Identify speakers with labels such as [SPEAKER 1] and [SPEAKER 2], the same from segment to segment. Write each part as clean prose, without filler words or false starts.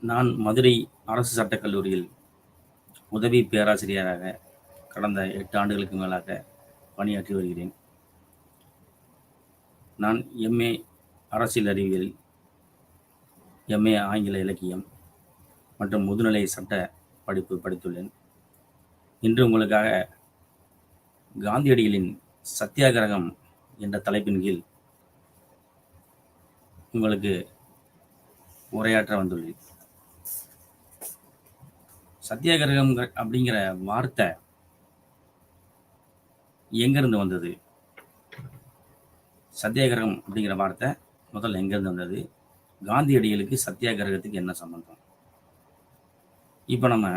[SPEAKER 1] நான் மதுரை அரசு சட்டக் கல்லூரியில் உதவி பேராசிரியராக கடந்த 8 ஆண்டுகளுக்கு மேலாக பணியாற்றி வருகிறேன். நான் எம்.ஏ. அரசியல் அறிவியல், எம்.ஏ. ஆங்கில இலக்கியம் மற்றும் முதுநிலை சட்ட படிப்பு படித்துள்ளேன். இன்று உங்களுக்காக காந்தியடிகளின் சத்தியாகிரகம் என்ற தலைப்பின் கீழ் உங்களுக்கு உரையாற்ற வந்துள்ளேன். சத்தியாகிரகம் அப்படிங்கிற வார்த்தை எங்கிருந்து வந்தது? சத்தியாகிரகம் அப்படிங்கிற வார்த்தை முதல்ல எங்கிருந்து வந்தது? காந்தியடிகளுக்கு சத்தியாகிரகத்துக்கு என்ன சம்பந்தம்? இப்போ நம்ம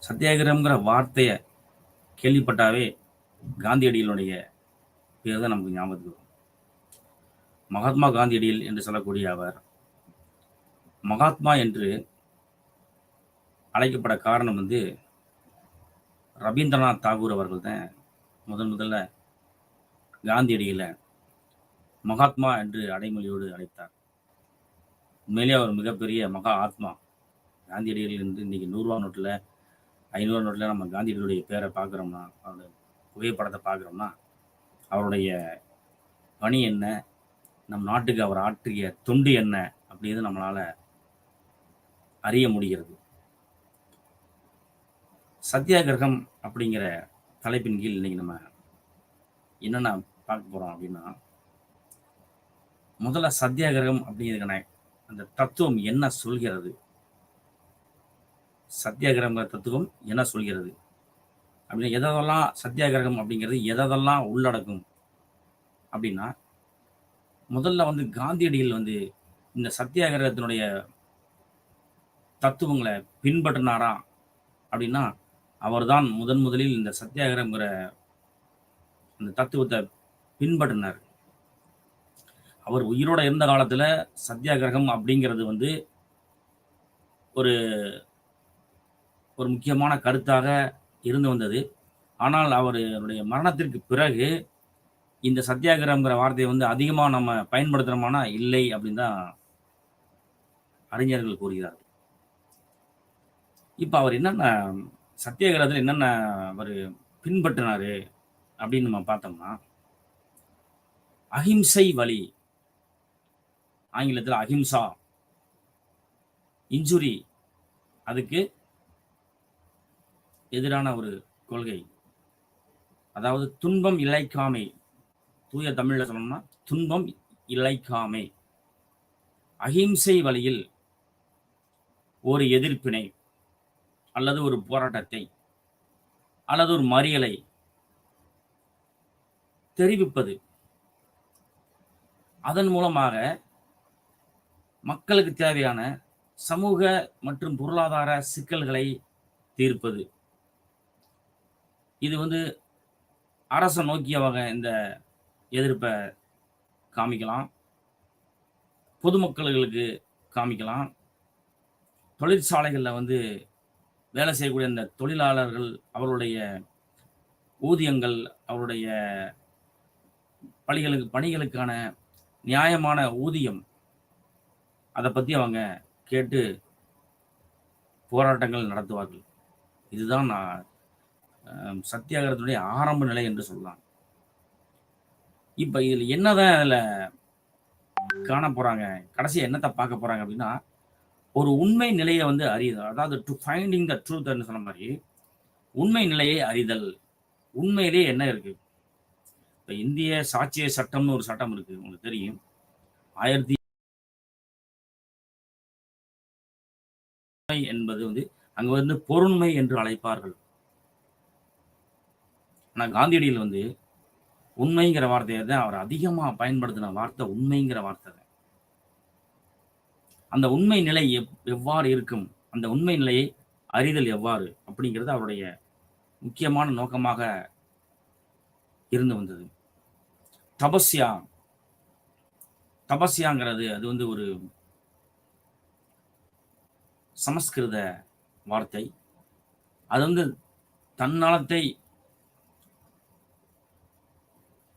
[SPEAKER 1] சத்தியாகிரகம்ங்கிற வார்த்தையை கேள்விப்பட்டாவே காந்தியடிகளுடைய பேர் தான் நமக்கு ஞாபகத்துக்கு வரும். மகாத்மா காந்தியடிகள் என்று சொல்லக்கூடிய அவர் மகாத்மா என்று அழைக்கப்பட காரணம் ரவீந்திரநாத் தாகூர் அவர்கள் தான் முதல்ல காந்தியடிகளை மகாத்மா என்று அடைமொழியோடு அழைத்தார். உண்மையிலேயே அவர் மிகப்பெரிய மகா ஆத்மா. காந்தியடிகள் இன்னைக்கு 100 நோட்டில் 500 நோட்டில் நம்ம காந்தியடிகளுடைய பேரை பார்க்குறோம்னா, அவருடைய புகைப்படத்தை பார்க்குறோம்னா, அவருடைய பணி என்ன, நம் நாட்டுக்கு அவர் ஆற்றிய தொண்டு என்ன அப்படின்னு நம்மளால் அறிய முடிகிறது. சத்தியாகிரகம் அப்படிங்கிற தலைப்பின் கீழ் இன்னைக்கு நம்ம என்னென்ன பார்க்க போகிறோம் அப்படின்னா, முதல்ல சத்தியாகிரகம் அப்படிங்கிறதுக்கான அந்த தத்துவம் என்ன சொல்கிறது? சத்தியாகிரகங்கிற தத்துவம் என்ன சொல்கிறது அப்படின்னு எதெல்லாம் சத்தியாகிரகம் அப்படிங்கிறது எதெல்லாம் உள்ளடக்கும் அப்படின்னா, முதல்ல காந்தியடிகள் இந்த சத்தியாகிரகத்தினுடைய தத்துவங்களை பின்பற்றினாரா அப்படின்னா, அவர் தான் முதலில் இந்த சத்தியாகிரகங்கிற அந்த தத்துவத்தை பின்பற்றினார். அவர் உயிரோட இருந்த காலத்தில் சத்தியாகிரகம் அப்படிங்கிறது ஒரு ஒரு முக்கியமான கருத்தாக இருந்து வந்தது. ஆனால் அவருடைய மரணத்திற்கு பிறகு இந்த சத்தியாகிரகங்கிற வார்த்தையை அதிகமாக நம்ம பயன்படுத்துகிறோமானா இல்லை அப்படின்னு தான் அறிஞர்கள் கூறுகிறார்கள். இப்போ அவர் என்னென்ன சத்தியாகிரகத்தில் என்னென்ன அவர் பின்பற்றினாரு அப்படின்னு நம்ம பார்த்தோம்னா, அஹிம்சை வழி, ஆங்கிலத்தில் அஹிம்சா, இன்ஜுரி, அதுக்கு எதிரான ஒரு கொள்கை. அதாவது துன்பம் இழைக்காமை, தூய தமிழில் சொல்லணும்னா துன்பம் இழைக்காமை. அஹிம்சை வழியில் ஒரு எதிர்ப்பினை அல்லது ஒரு போராட்டத்தை அல்லது ஒரு மறியலை தெரிவிப்பது, அதன் மூலமாக மக்களுக்கு தேவையான சமூக மற்றும் பொருளாதார சிக்கல்களை தீர்ப்பது. இது அரசை நோக்கியவங்க இந்த எதிர்ப்பை காமிக்கலாம், பொதுமக்களுக்கு காமிக்கலாம், தொழிற்சாலைகளில் வேலை செய்யக்கூடிய இந்த தொழிலாளர்கள் அவருடைய ஊதியங்கள், அவருடைய பணிகளுக்கான நியாயமான ஊதியம், அதை பற்றி அவங்க கேட்டு போராட்டங்கள் நடத்துவார்கள். இதுதான் சத்தியாகிரகத்தினுடைய ஆரம்ப நிலை என்று சொல்லலாம். இப்போ இதில் என்னதான் அதில் காண போகிறாங்க, கடைசியாக என்னத்தை பார்க்க போகிறாங்க அப்படின்னா, ஒரு உண்மை நிலையை அறியுதல். அதாவது டு ஃபைண்டிங் த ட்ரூத்ன்னு சொன்ன மாதிரி உண்மை நிலையை அறிதல். உண்மையிலே என்ன இருக்கு? இப்போ இந்திய சாட்சிய சட்டம்னு ஒரு சட்டம் இருக்கு, உங்களுக்கு தெரியும். 1000 என்பது அங்கே பொருண்மை என்று அழைப்பார்கள். ஆனால் காந்தியடிகள் உண்மைங்கிற வார்த்தையை தான் அவர் அதிகமாக பயன்படுத்தின வார்த்தை உண்மைங்கிற வார்த்தை தான். அந்த உண்மை நிலை எவ்வாறு இருக்கும், அந்த உண்மை நிலையை அறிதல் எவ்வாறு அப்படிங்கிறது அவருடைய முக்கியமான நோக்கமாக இருந்து வந்தது. தபஸ்யாங்கிறது அது ஒரு சமஸ்கிருத வார்த்தை. அது தன்னலத்தை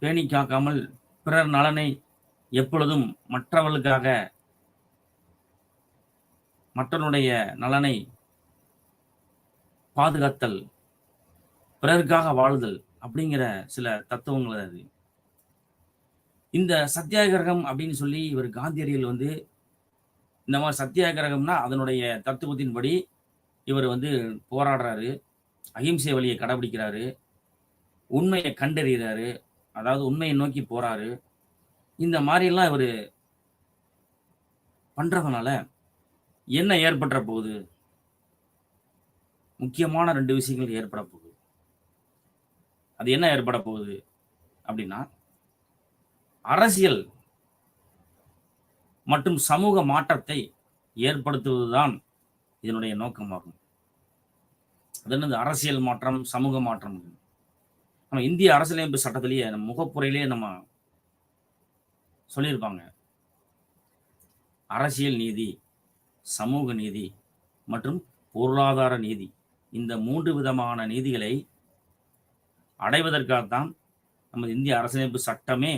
[SPEAKER 1] பேணி காக்காமல் பிறர் நலனை எப்பொழுதும் மற்றவர்களுக்காக மற்றவனுடைய நலனை பாதுகாத்தல், பிறருக்காக வாழ்தல் அப்படிங்கிற சில தத்துவங்கள் அது. இந்த சத்தியாகிரகம் அப்படின்னு சொல்லி இவர் காந்தியடிகள் வந்து இந்த மாதிரி சத்தியாகிரகம்னா அதனுடைய தத்துவத்தின்படி இவர் வந்து போராடுறாரு, அகிம்சை வழியை கடைபிடிக்கிறாரு, உண்மையை கண்டறிகிறாரு, அதாவது உண்மையை நோக்கி போறாரு. இந்த மாதிரிலாம் இவர் பண்றதுனால என்ன ஏற்பட்டுற போகுது? முக்கியமான 2 விஷயங்கள் ஏற்பட போகுது. அது என்ன ஏற்பட போகுது அப்படின்னா, அரசியல் மற்றும் சமூக மாற்றத்தை ஏற்படுத்துவதுதான் இதனுடைய நோக்கமாகும். அது என்னது? அரசியல் மாற்றம், சமூக மாற்றம். நம்ம இந்திய அரசியலமைப்பு சட்டத்திலேயே நம்ம முகப்புரையிலேயே நம்ம சொல்லியிருப்பாங்க. அரசியல் நீதி, சமூக நீதி மற்றும் பொருளாதார நீதி. இந்த 3 விதமான நீதிகளை அடைவதற்காகத்தான் நமது இந்திய அரசியலமைப்பு சட்டமே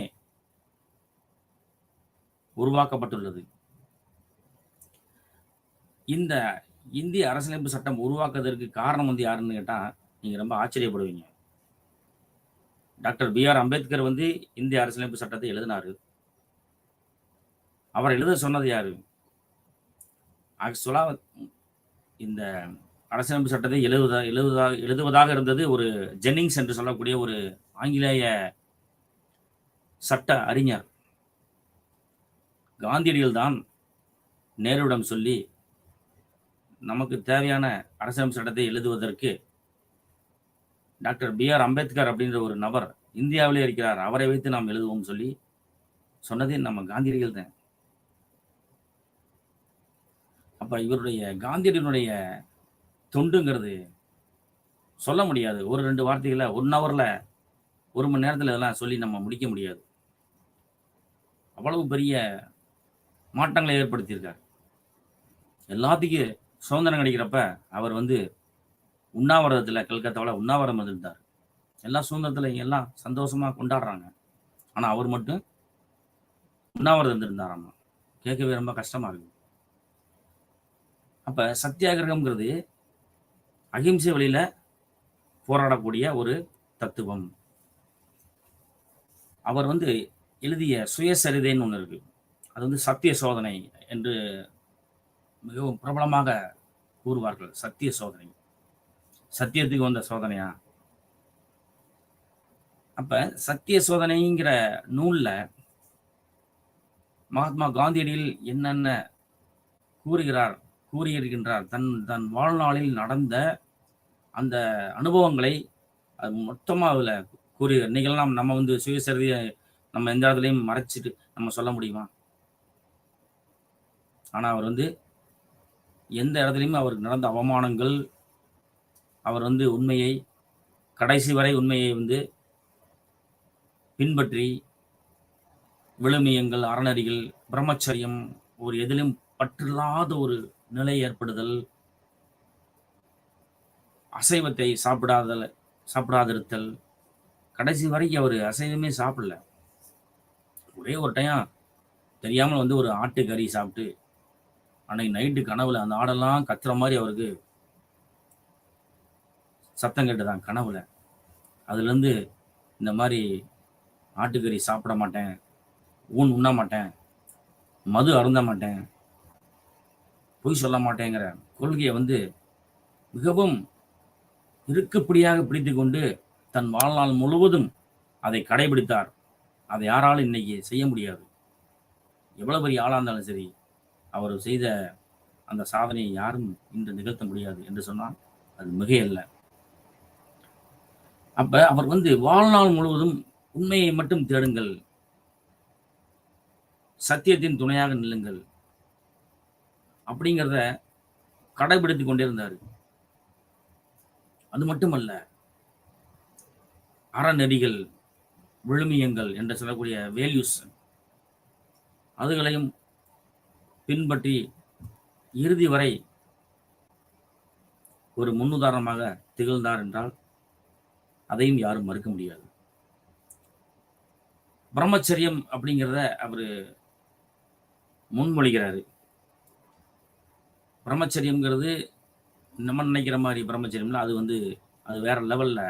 [SPEAKER 1] உருவாக்கப்பட்டுள்ளது. இந்த இந்திய அரசியலமைப்பு சட்டம் உருவாக்குவதற்கு காரணம் வந்து யாருன்னு கேட்டா, நீங்க ரொம்ப ஆச்சரியப்படுவீங்க. Doctor B.R.. அம்பேத்கர் வந்து இந்திய அரசியலமைப்பு சட்டத்தை எழுதினாரு. அவர் எழுத சொன்னது யாரு? ஆக்சுவலா இந்த அரசியலமைப்பு சட்டத்தை எழுதுவதாக இருந்தது ஒரு ஜென்னிங்ஸ் என்று சொல்லக்கூடிய ஒரு ஆங்கிலேய சட்ட அறிஞர். காந்தியடிகள் தான் நேருவிடம் சொல்லி, நமக்கு தேவையான அரசியலமைப்பு சட்டத்தை எழுதுவதற்கு டாக்டர் பி.ஆர். அம்பேத்கர் அப்படின்ற ஒரு நபர் இந்தியாவிலே இருக்கிறார், அவரை வைத்து நாம் எழுதுவோம் சொல்லி சொன்னதே நம்ம காந்தியடிகள் தான். அப்ப இவருடைய காந்தியடிகளுடைய தொண்டுங்கிறது சொல்ல முடியாது. ஒரு 2 வார்த்தைகளை 1 ஹவர்ல 1 மணி நேரத்தில் இதெல்லாம் சொல்லி நம்ம முடிக்க முடியாது. அவ்வளவு பெரிய மாற்றங்களை ஏற்படுத்தியிருக்கார். எல்லாத்துக்கும் சுதந்திரம் கிடைக்கிறப்ப அவர் வந்து உண்ணாவிரதத்தில் கல்கத்தாவில் உண்ணாவிரதம் இருந்தார். எல்லா சுதந்திரத்தில் எல்லாம் சந்தோஷமா கொண்டாடுறாங்க. ஆனால் அவர் மட்டும் உண்ணாவிரதம் இருந்திருந்தாராமா. கேட்கவே ரொம்ப கஷ்டமா இருக்கு. அப்ப சத்தியாகிரகம்ங்கிறது அகிம்சை வழியில போராடக்கூடிய ஒரு தத்துவம். அவர் வந்து எழுதிய சுயசரிதைன்னு ஒன்று இருக்கு. அது வந்து சத்திய சோதனை என்று மிகவும் பிரபலமாக கூறுவார்கள். சத்திய சோதனை, சத்தியத்துக்கு வந்த சோதனையா? அப்ப சத்திய சோதனைங்கிற நூல்ல மகாத்மா காந்தியடிகள் என்னென்ன கூறியிருக்கின்றார், தன் வாழ்நாளில் நடந்த அந்த அனுபவங்களை அது மொத்தமாக அதில் கூறி. இன்னைக்கெல்லாம் நம்ம வந்து சுயசரிதையை நம்ம எந்த இடத்துலையும் மறைச்சிட்டு நம்ம சொல்ல முடியுமா? ஆனால் அவர் வந்து எந்த இடத்துலையும் அவருக்கு நடந்த அவமானங்கள், அவர் வந்து உண்மையை கடைசி வரை உண்மையை வந்து பின்பற்றி விழுமியங்கள், அறநெறிகள், பிரம்மச்சரியம், ஒரு எதிலும் பற்றில்லாத ஒரு நிலை ஏற்படுதல், அசைவத்தை சாப்பிடாதிருத்தல். கடைசி வரைக்கும் அவர் அசைவமே சாப்பிடல. ஒரே ஒரு டைம் தெரியாமல் வந்து ஒரு ஆட்டுக்கறி சாப்பிட்டு அன்னைக்கு நைட்டு கனவுல அந்த ஆடெல்லாம் கத்துற மாதிரி அவருக்கு சத்தம் கேட்டுதான் கனவுல. அதுலேருந்து இந்த மாதிரி ஆட்டுக்கறி சாப்பிட மாட்டேன், ஊன் உண்ண மாட்டேன், மது அருந்த மாட்டேன், பொய் சொல்ல மாட்டேங்கிற கொள்கையை வந்து மிகவும் இருக்குப்படியாக பிடித்து கொண்டு தன் வாழ்நாள் முழுவதும் அதை கடைபிடித்தார். அதை யாராலும் இன்னைக்கு செய்ய முடியாது. எவ்வளவு பெரிய ஆளா இருந்தாலும் சரி, அவர் செய்த அந்த சாதனையை யாரும் இன்று நிகழ்த்த முடியாது என்று சொன்னால் அது மிகையல்ல. அப்ப அவர் வந்து வாழ்நாள் முழுவதும் உண்மையை மட்டும் தேடுங்கள், சத்தியத்தின் துணையாக நில்லுங்கள் அப்படிங்கிறத கடைபிடித்துக் கொண்டே இருந்தார். அது மட்டுமல்ல, அறநெறிகள், விழுமியங்கள் என்று சொல்லக்கூடிய வேல்யூஸ், அதுகளையும் பின்பற்றி இறுதி வரை ஒரு முன்னுதாரணமாக திகழ்ந்தார் என்றால் அதையும் யாரும் மறுக்க முடியாது. பிரம்மச்சரியம் அப்படிங்கிறத அவர் முன்மொழிகிறாரு. பிரம்மச்சரியம்ங்கிறது நம்ம நினைக்கிற மாதிரி பிரம்மச்சரியம்ல அது வேற லெவல்ல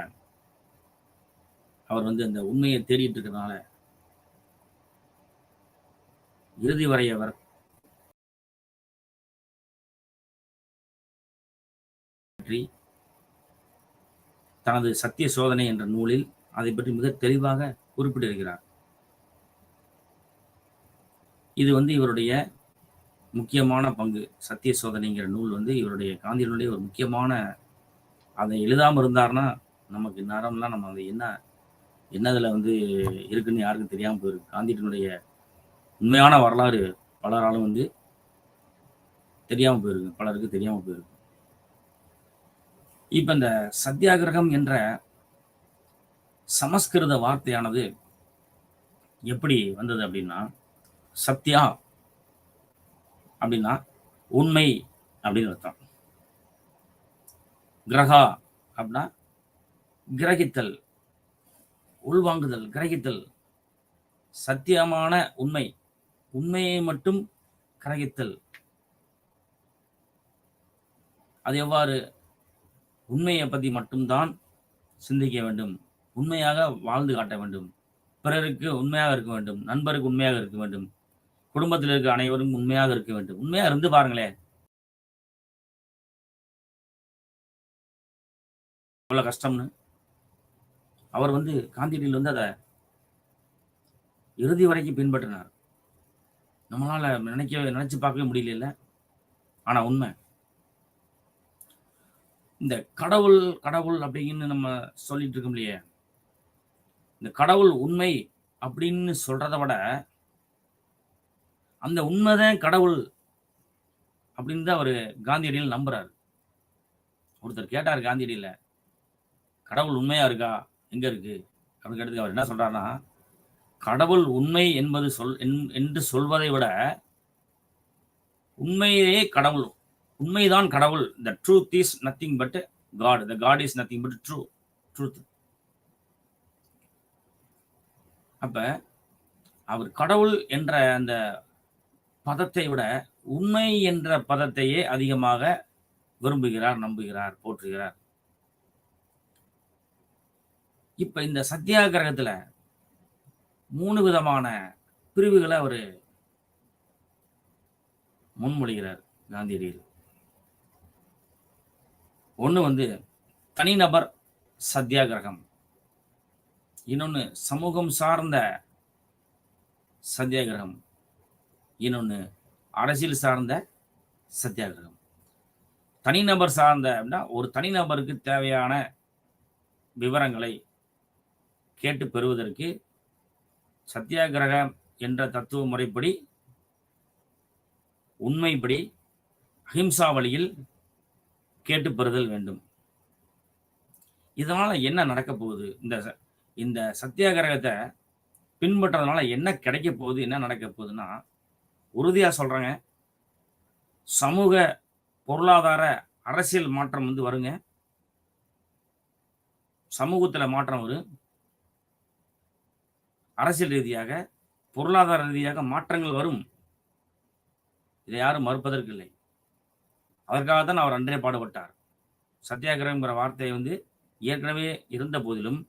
[SPEAKER 1] அவர் அந்த உண்மையை தேடிட்டு இருக்கிறதுனால இறுதி வரை அவர் பற்றி தனது சத்திய சோதனை என்ற நூலில் அதை பற்றி மிக தெளிவாக குறிப்பிட்டிருக்கிறார். இது இவருடைய முக்கியமான பங்கு. சத்திய சோதனைங்கிற நூல் இவருடைய காந்தியினுடைய ஒரு முக்கியமான, அதை எழுதாமல் இருந்தார்னா நமக்கு நேரம்லாம் நம்ம அது என்னதுல இருக்குன்னு யாருக்கும் தெரியாமல் போயிருக்கு. காந்தியினுடைய உண்மையான வரலாறு பலராலும் தெரியாமல் போயிருக்கு, பலருக்கு தெரியாமல் போயிருக்கு. இப்ப இந்த சத்தியாகிரகம் என்ற சமஸ்கிருத வார்த்தையானது எப்படி வந்தது அப்படின்னா, சத்யா அப்படின்னா உண்மை அப்படின்னு அர்த்தம். கிரகா அப்படின்னா கிரகித்தல், உள்வாங்குதல், கிரகித்தல். சத்தியமான உண்மை, உண்மையை மட்டும் கிரகித்தல். அது எவ்வாறு? உண்மையை பற்றி மட்டும்தான் சிந்திக்க வேண்டும், உண்மையாக வாழ்ந்து காட்ட வேண்டும், பிறருக்கு உண்மையாக இருக்க வேண்டும், நண்பருக்கு உண்மையாக இருக்க வேண்டும், குடும்பத்தில் இருக்க அனைவரும் உண்மையாக இருக்க வேண்டும். உண்மையாக இருந்து பாருங்களேன், எவ்வளோ கஷ்டம்னு. அவர் காந்தியடியில் அதை இறுதி வரைக்கும் பின்பற்றினார். நம்மளால நினைச்சு பார்க்கவே முடியல. ஆனா உண்மை, இந்த கடவுள் கடவுள் அப்படின்னு நம்ம சொல்லிட்டு இருக்கோம் இல்லையே, இந்த கடவுள் உண்மை அப்படின்னு சொல்றதை விட அந்த உண்மைதான் கடவுள் அப்படின்னு தான் அவரு காந்தியடியில் நம்புறாரு. ஒருத்தர் கேட்டார் காந்தியடியில, கடவுள் உண்மையா இருக்கா, எங்க இருக்கு அப்படின்னு கேட்டதுக்கு அவர் என்ன சொல்றாருன்னா, கடவுள் உண்மை என்பது என்று சொல்வதை விட உண்மையே கடவுள், உண்மைதான் கடவுள். The truth is nothing but God. The God is nothing but truth. அப்ப அவர் கடவுள் என்ற அந்த பதத்தை விட உண்மை என்ற பதத்தையே அதிகமாக விரும்புகிறார், நம்புகிறார், போற்றுகிறார். இப்ப இந்த சத்தியாகிரகத்துல 3 விதமான பிரிவுகளை அவர் முன்மொழிகிறார் காந்தியடிகள். ஒன்று தனிநபர் சத்தியாகிரகம், இன்னொன்று சமூகம் சார்ந்த சத்தியாகிரகம், இன்னொன்று அரசியல் சார்ந்த சத்தியாகிரகம். தனிநபர் சார்ந்த அப்படின்னா ஒரு தனிநபருக்கு தேவையான விவரங்களை கேட்டு பெறுவதற்கு சத்தியாகிரகம் என்ற தத்துவ முறைப்படி, உண்மைப்படி, அஹிம்சா வழியில் கேட்டு பெறுதல் வேண்டும். இதனால என்ன நடக்க போகுது? இந்த சத்தியாகிரகத்தை பின்பற்றதுனால என்ன கிடைக்க போகுது, என்ன நடக்க போகுதுன்னா, உறுதியா சொல்றாங்க, சமூக பொருளாதார அரசியல் மாற்றம் வருங்க. சமூகத்துல மாற்றம் வரும், அரசியல் ரீதியாக பொருளாதார ரீதியாக மாற்றங்கள் வரும். இதை யாரும் மறுப்பதற்கு இல்லை. அதற்காகத்தான் அவர் அன்றே பாடுபட்டார். சத்தியாகிரகம்ங்கிற வார்த்தை ஏற்கனவே இருந்த போதிலும்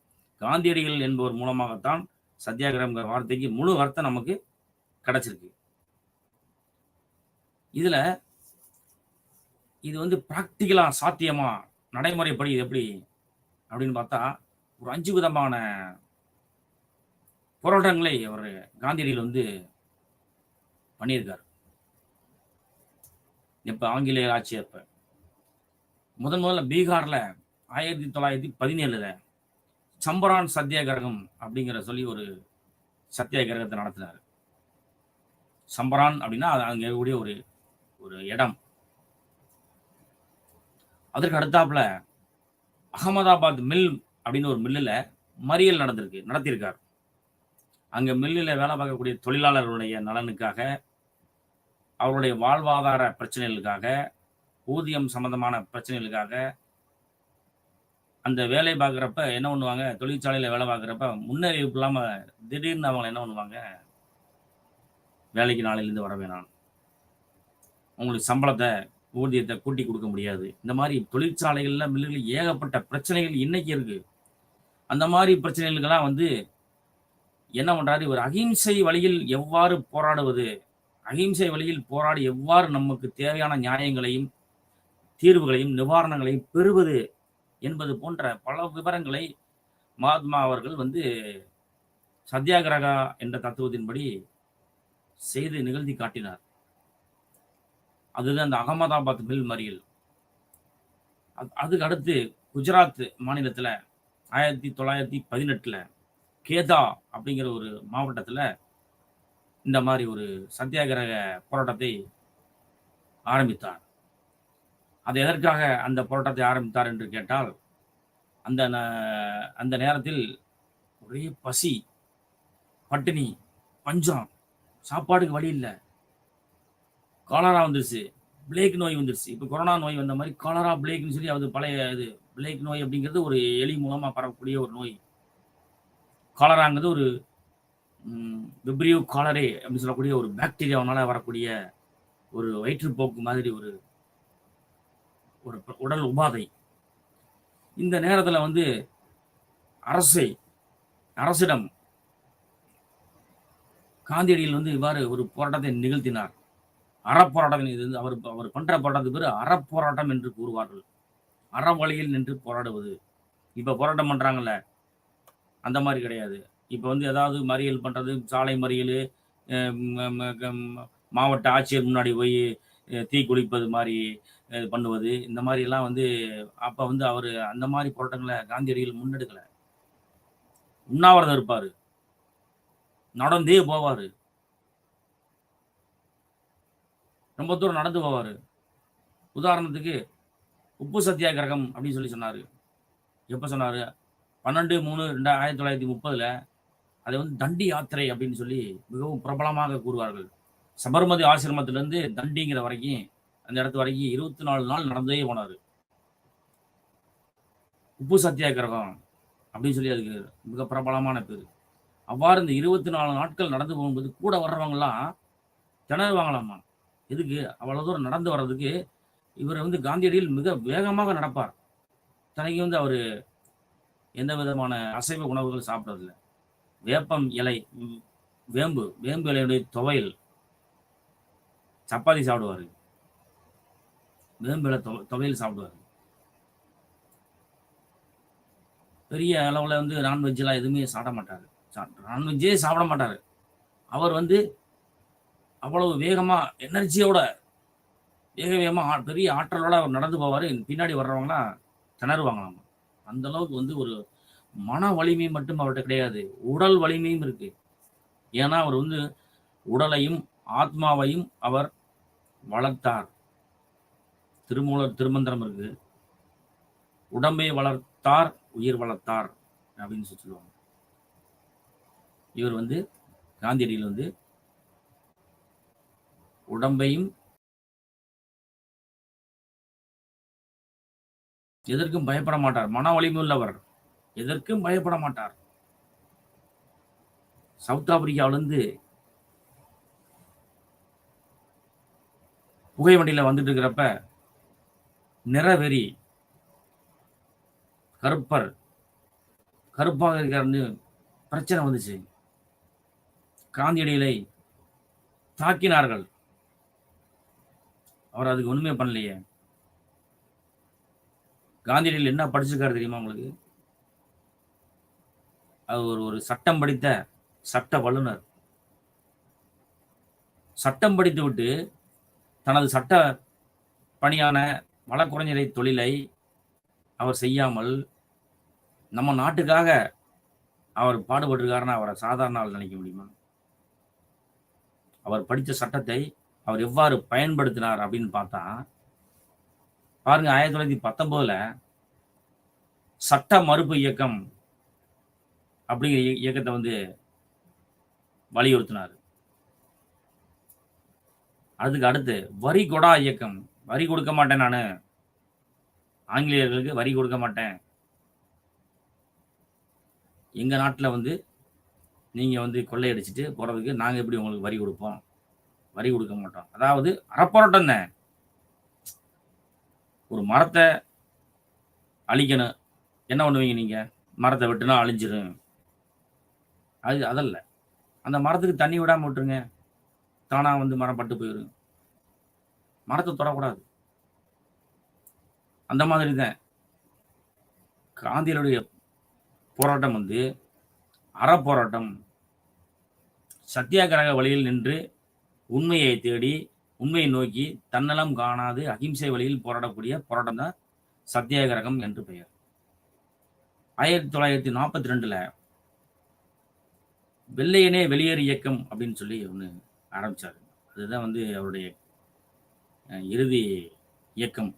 [SPEAKER 1] காந்தியடிகள் என்பவர் மூலமாகத்தான் சத்தியாகிரகம்ங்கிற வார்த்தைக்கு முழு அர்த்தம் நமக்கு கிடைச்சிருக்கு. இதுல இது பிராக்டிகலா சாத்தியமா, நடைமுறைப்படி எப்படி அப்படின்னு பார்த்தா, ஒரு 5 விதமான போராட்டங்களை அவர் காந்தியடிகள் பண்ணியிருக்கார். இப்ப ஆங்கிலேயர் ஆட்சி அப்ப முதல்ல பீகார்ல 1917 சம்பரான் சத்தியாகிரகம் அப்படிங்கிற சொல்லி ஒரு சத்தியாகிரகத்தை நடத்தினார். சம்பரான் அப்படின்னா அங்க இருக்கக்கூடிய ஒரு இடம். அதற்கு அடுத்தாப்புல அகமதாபாத் மில் அப்படின்னு ஒரு மில்லுல மறியல் நடத்தியிருக்கார். அங்க மில்லில் வேலை பார்க்கக்கூடிய தொழிலாளர்களுடைய நலனுக்காக, அவருடைய வாழ்வாதார பிரச்சனைகளுக்காக, ஊதியம் சம்பந்தமான பிரச்சனைகளுக்காக, அந்த வேலை பார்க்குறப்ப என்ன பண்ணுவாங்க, தொழிற்சாலையில் வேலை பார்க்குறப்ப முன்னறிவிப்பு இல்லாமல் திடீர்னு அவங்க என்ன பண்ணுவாங்க, வேலைக்கு நாளையிலேருந்து வர வேணாம், உங்களுக்கு சம்பளத்தை ஊதியத்தை கூட்டி கொடுக்க முடியாது. இந்த மாதிரி தொழிற்சாலைகள்ல, மில்லுகள் ஏகப்பட்ட பிரச்சனைகள் இன்னைக்கு இருக்கு. அந்த மாதிரி பிரச்சனைகளுக்கெல்லாம் வந்து என்ன பண்றாரு, இவர் அகிம்சை வழியில் எவ்வாறு போராடுவது, அகிம்சை வழியில் போராடி எவ்வாறு நமக்கு தேவையான நியாயங்களையும், தீர்வுகளையும், நிவாரணங்களையும் பெறுவது என்பது போன்ற பல விவரங்களை மகாத்மா அவர்கள் வந்து சத்தியாகிரகா என்ற தத்துவத்தின்படி செய்து நிகழ்த்தி காட்டினார். அதுதான் அந்த அகமதாபாத் மில் மறியல். அதுக்கு அடுத்து குஜராத் மாநிலத்துல 1918ல கேதா அப்படிங்கிற ஒரு மாவட்டத்துல இந்த மாதிரி ஒரு சத்தியாகிரக போராட்டத்தை ஆரம்பித்தார். அது எதற்காக அந்த போராட்டத்தை ஆரம்பித்தார் என்று கேட்டால், அந்த அந்த நேரத்தில் ஒரே பசி, பட்டினி, பஞ்சம், சாப்பாடுக்கு வழி இல்லை, காலரா வந்துருச்சு, பிளேக் நோய் வந்துருச்சு. இப்போ கொரோனா நோய் வந்த மாதிரி காலரா பிளேக்னு சொல்லி அது பழைய இது. பிளேக் நோய் அப்படிங்கிறது ஒரு எலி மூலமா பரவக்கூடிய ஒரு நோய். காலராங்கிறது ஒரு விப்ரியோ காலரே அப்படின்னு சொல்லக்கூடிய ஒரு பாக்டீரியாவனால வரக்கூடிய ஒரு வயிற்றுப்போக்கு மாதிரி ஒரு ஒரு உடல் உபாதை. இந்த நேரத்தில் வந்து அரசிடம் காந்தியடிகள் வந்து இவ்வாறு ஒரு போராட்டத்தை நிகழ்த்தினார். அறப்போராட்டம். இது அவர் அவர் பண்ற போராட்டத்துக்கு பேர் அறப்போராட்டம் என்று கூறுவார்கள். அறவழியில் நின்று போராடுவது. இப்ப போராட்டம் பண்றாங்கல்ல, அந்த மாதிரி கிடையாது. இப்ப வந்து ஏதாவது மறியல் பண்றது, சாலை மறியல், மாவட்ட ஆட்சியர் முன்னாடி போய் தீ குளிப்பது மாதிரி பண்ணுவது, இந்த மாதிரி எல்லாம் வந்து அப்ப வந்து அவரு அந்த மாதிரி போராட்டங்களை காந்தியடிகள் முன்னெடுக்கல. உண்ணாவிரதம் இருப்பாரு, நடந்தே போவாரு, ரொம்ப தூரம் நடந்து போவாரு. உதாரணத்துக்கு உப்பு சத்தியாகிரகம் அப்படின்னு சொல்லி சொன்னாரு. எப்ப சொன்னாரு? 12/3/1930 அதை வந்து தண்டி யாத்திரை அப்படின்னு சொல்லி மிகவும் பிரபலமாக கூறுவார்கள். சபர்மதி ஆசிரமத்திலிருந்து தண்டிங்கிற வரைக்கும், அந்த இடத்து வரைக்கும் 24 நாள் நடந்தே போனாரு. உப்பு சத்தியாகிரகம் அப்படின்னு சொல்லி அதுக்கு மிக பிரபலமான பேரு. அவ்வாறு இந்த 24 நாட்கள் நடந்து போகும்போது கூட வர்றவங்கலாம் திணறுவாங்களாமா. எதுக்கு? அவ்வளவு தூரம் நடந்து வர்றதுக்கு. இவர் வந்து காந்தியடிகள் மிக வேகமாக நடப்பார். தனக்கு வந்து அவரு எந்த விதமான அசைவ உணவுகள் சாப்பிட்றதில்ல. வேப்பம் இலை, வேம்பு இலையுடைய துவையல், சப்பாத்தி சாப்பிடுவாரு, வேம்பு இலை துவையல் சாப்பிடுவாரு. பெரிய அளவில் வந்து நான்வெஜ்லாம் எதுவுமே சாப்பிட மாட்டாரு. நான்வெஜ்ஜே சாப்பிட மாட்டாரு. அவர் வந்து அவ்வளவு வேகமா, எனர்ஜியோட, வேகமா பெரிய ஆற்றலோட அவர் நடந்து போவாரு. பின்னாடி வர்றவங்கலாம் திணறுவாங்களாம். அந்த அளவுக்கு வந்து ஒரு மன வலிமை மட்டும் அவர்கிட்ட கிடையாது, உடல் வலிமையும் இருக்கு. ஏன்னா அவர் வந்து உடலையும் ஆத்மாவையும் அவர் வளர்த்தார். திருமூலர் திருமந்திரம் இருக்கு, உடம்பை வளர்த்தார் உயிர் வளர்த்தார் அப்படின்னு சொல்லுவாங்க. இவர் வந்து காந்தியடிகள் வந்து உடம்பையும் எதற்கும் பயப்பட மாட்டார். மன வலிமை உள்ளவர், எதற்கும் பயப்பட மாட்டார். சவுத் ஆப்பிரிக்காவிலிருந்து புகை வண்டியில வந்துட்டு இருக்கிறப்ப நிறவெறி, கருப்பாக இருக்காருன்னு பிரச்சனை வந்துச்சு. காந்தியடிகளை தாக்கினார்கள். அவர் அதுக்கு ஒண்ணுமே பண்ணலையே. காந்தியடிகள் என்ன படிச்சிருக்காரு தெரியுமா உங்களுக்கு? அவர் ஒரு சட்டம் படித்த சட்ட வல்லுநர். சட்டம் படித்து விட்டு தனது சட்ட பணியான வழக்குரைஞரை தொழிலை அவர் செய்யாமல் நம்ம நாட்டுக்காக அவர் பாடுபட்டிருக்காருன்னா அவரை சாதாரண ஆள் நினைக்க முடியுமா? அவர் படித்த சட்டத்தை அவர் எவ்வாறு பயன்படுத்தினார் அப்படின்னு பார்த்தா பாருங்க. 1919 சட்ட மறுப்பு இயக்கம் அப்படிங்கிற இயக்கத்தை வந்து வலியுறுத்தினார். அதுக்கு அடுத்து வரி கொடா இயக்கம். வரி கொடுக்க மாட்டேன், நானு ஆங்கிலேயர்களுக்கு வரி கொடுக்க மாட்டேன், எங்க நாட்டில் வந்து நீங்க வந்து கொள்ளையடிச்சிட்டு போறதுக்கு நாங்க எப்படி உங்களுக்கு வரி கொடுப்போம்? வரி கொடுக்க மாட்டோம். அதாவது அறப்போராட்டம் தான். ஒரு மரத்தை அழிக்கணும், என்ன பண்ணுவீங்க நீங்க? மரத்தை வெட்டுனா அழிஞ்சிரும். அதல்ல. அந்த மரத்துக்கு தண்ணி விடாம விட்டுருங்க. தானா வந்து மரம் பட்டு போயிரும். மரத்த தொடக்கூடாது. அந்த மாதிரி தான் காந்தியடிகளுடைய போராட்டம் வந்து அறப்போராட்டம். சத்தியாகிரக வழியில் நின்று உண்மையை தேடி, உண்மையை நோக்கி தன்னலம் காணாது அகிம்சை வழியில் போராடக்கூடிய போராட்டம் தான் சத்தியாகிரகம் என்று பெயர். 1942ல வெள்ளையனே வெளியேறு இயக்கம் அப்படின்னு சொல்லி ஒண்ணு ஆரம்பிச்சாரு. அதுதான் வந்து அவருடைய இறுதி இயக்கம்.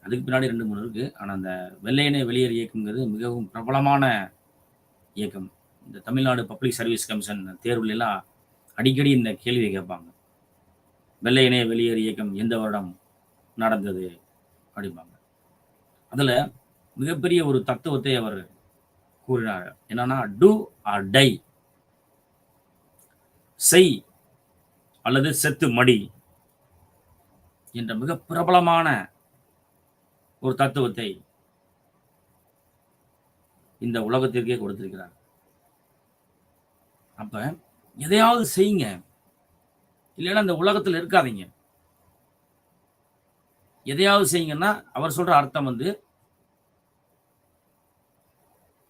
[SPEAKER 1] அதுக்கு பின்னாடி 2, 3 இருக்கு. ஆனா அந்த வெள்ளையனே வெளியேறு இயக்கம்ங்கிறது மிகவும் பிரபலமான இயக்கம். இந்த தமிழ்நாடு பப்ளிக் சர்வீஸ் கமிஷன் தேர்வுல எல்லாம் அடிக்கடி இந்த கேள்வியை கேட்பாங்க. வெள்ளையனே வெளியேறு இயக்கம் எந்த வருடம் நடந்தது அப்படிம்பாங்க. அதுல மிகப்பெரிய ஒரு தத்துவத்தை அவர் கூறினார். என்னன்னா, டூ ஆர் டை, செய் அல்லது செத்து மடி என்ற மிக பிரபலமான ஒரு தத்துவத்தை இந்த உலகத்திற்கே கொடுத்திருக்கிறார். அப்ப எதையாவது செய்யுங்க, இல்லைன்னா இந்த உலகத்தில் இருக்காதீங்க. எதையாவது செய்யுங்கன்னா அவர் சொல்ற அர்த்தம் வந்து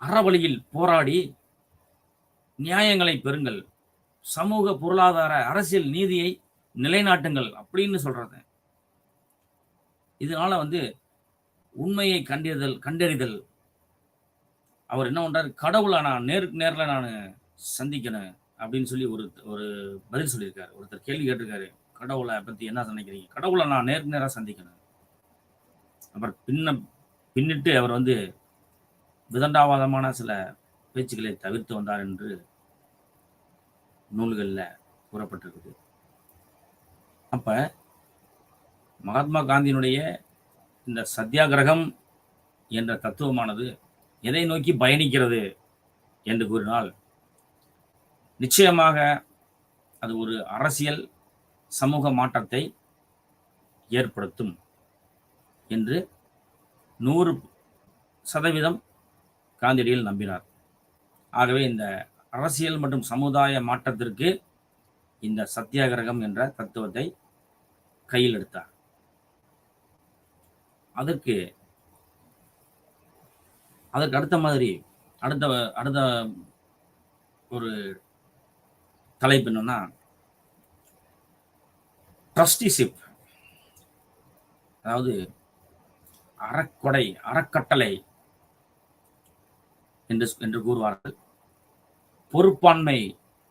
[SPEAKER 1] அறவழியில் போராடி நியாயங்களை பெறுங்கள், சமூக பொருளாதார அரசியல் நீதியை நிலைநாட்டுங்கள் அப்படின்னு சொல்றது. இதனால வந்து உண்மையை கண்டறிதல். அவர் என்ன பண்றாரு, கடவுளை நான் நேருக்கு நேரில் நான் சந்திக்கணும் அப்படின்னு சொல்லி ஒரு பதில் சொல்லியிருக்காரு. ஒருத்தர் கேள்வி கேட்டிருக்காரு, கடவுளை பத்தி என்ன நினைக்கிறீங்க? கடவுளை நான் நேருக்கு நேராக சந்திக்கணும். அப்புறம் பின்னிட்டு அவர் வந்து விதண்டாவாதமான சில பேச்சுக்களை தவிர்த்து வந்தார் என்று நூல்களில் கூறப்பட்டிருக்குது. அப்ப மகாத்மா காந்தியினுடைய இந்த சத்தியாகிரகம் என்ற தத்துவமானது எதை நோக்கி பயணிக்கிறது என்று கூறினால், நிச்சயமாக அது ஒரு அரசியல் சமூக மாற்றத்தை ஏற்படுத்தும் என்று 100% காந்தியடிகள் நம்பினார். ஆகவே இந்த அரசியல் மற்றும் சமுதாய மாற்றத்திற்கு இந்த சத்தியாகிரகம் என்ற தத்துவத்தை கையில் எடுத்தார். அதற்கு அடுத்த மாதிரி அடுத்த ஒரு தலைப்பு என்னன்னா, ட்ரஸ்டிஷிப், அதாவது அறக்கட்டளை என்று கூறுவார்கள், பொறுப்பாண்மை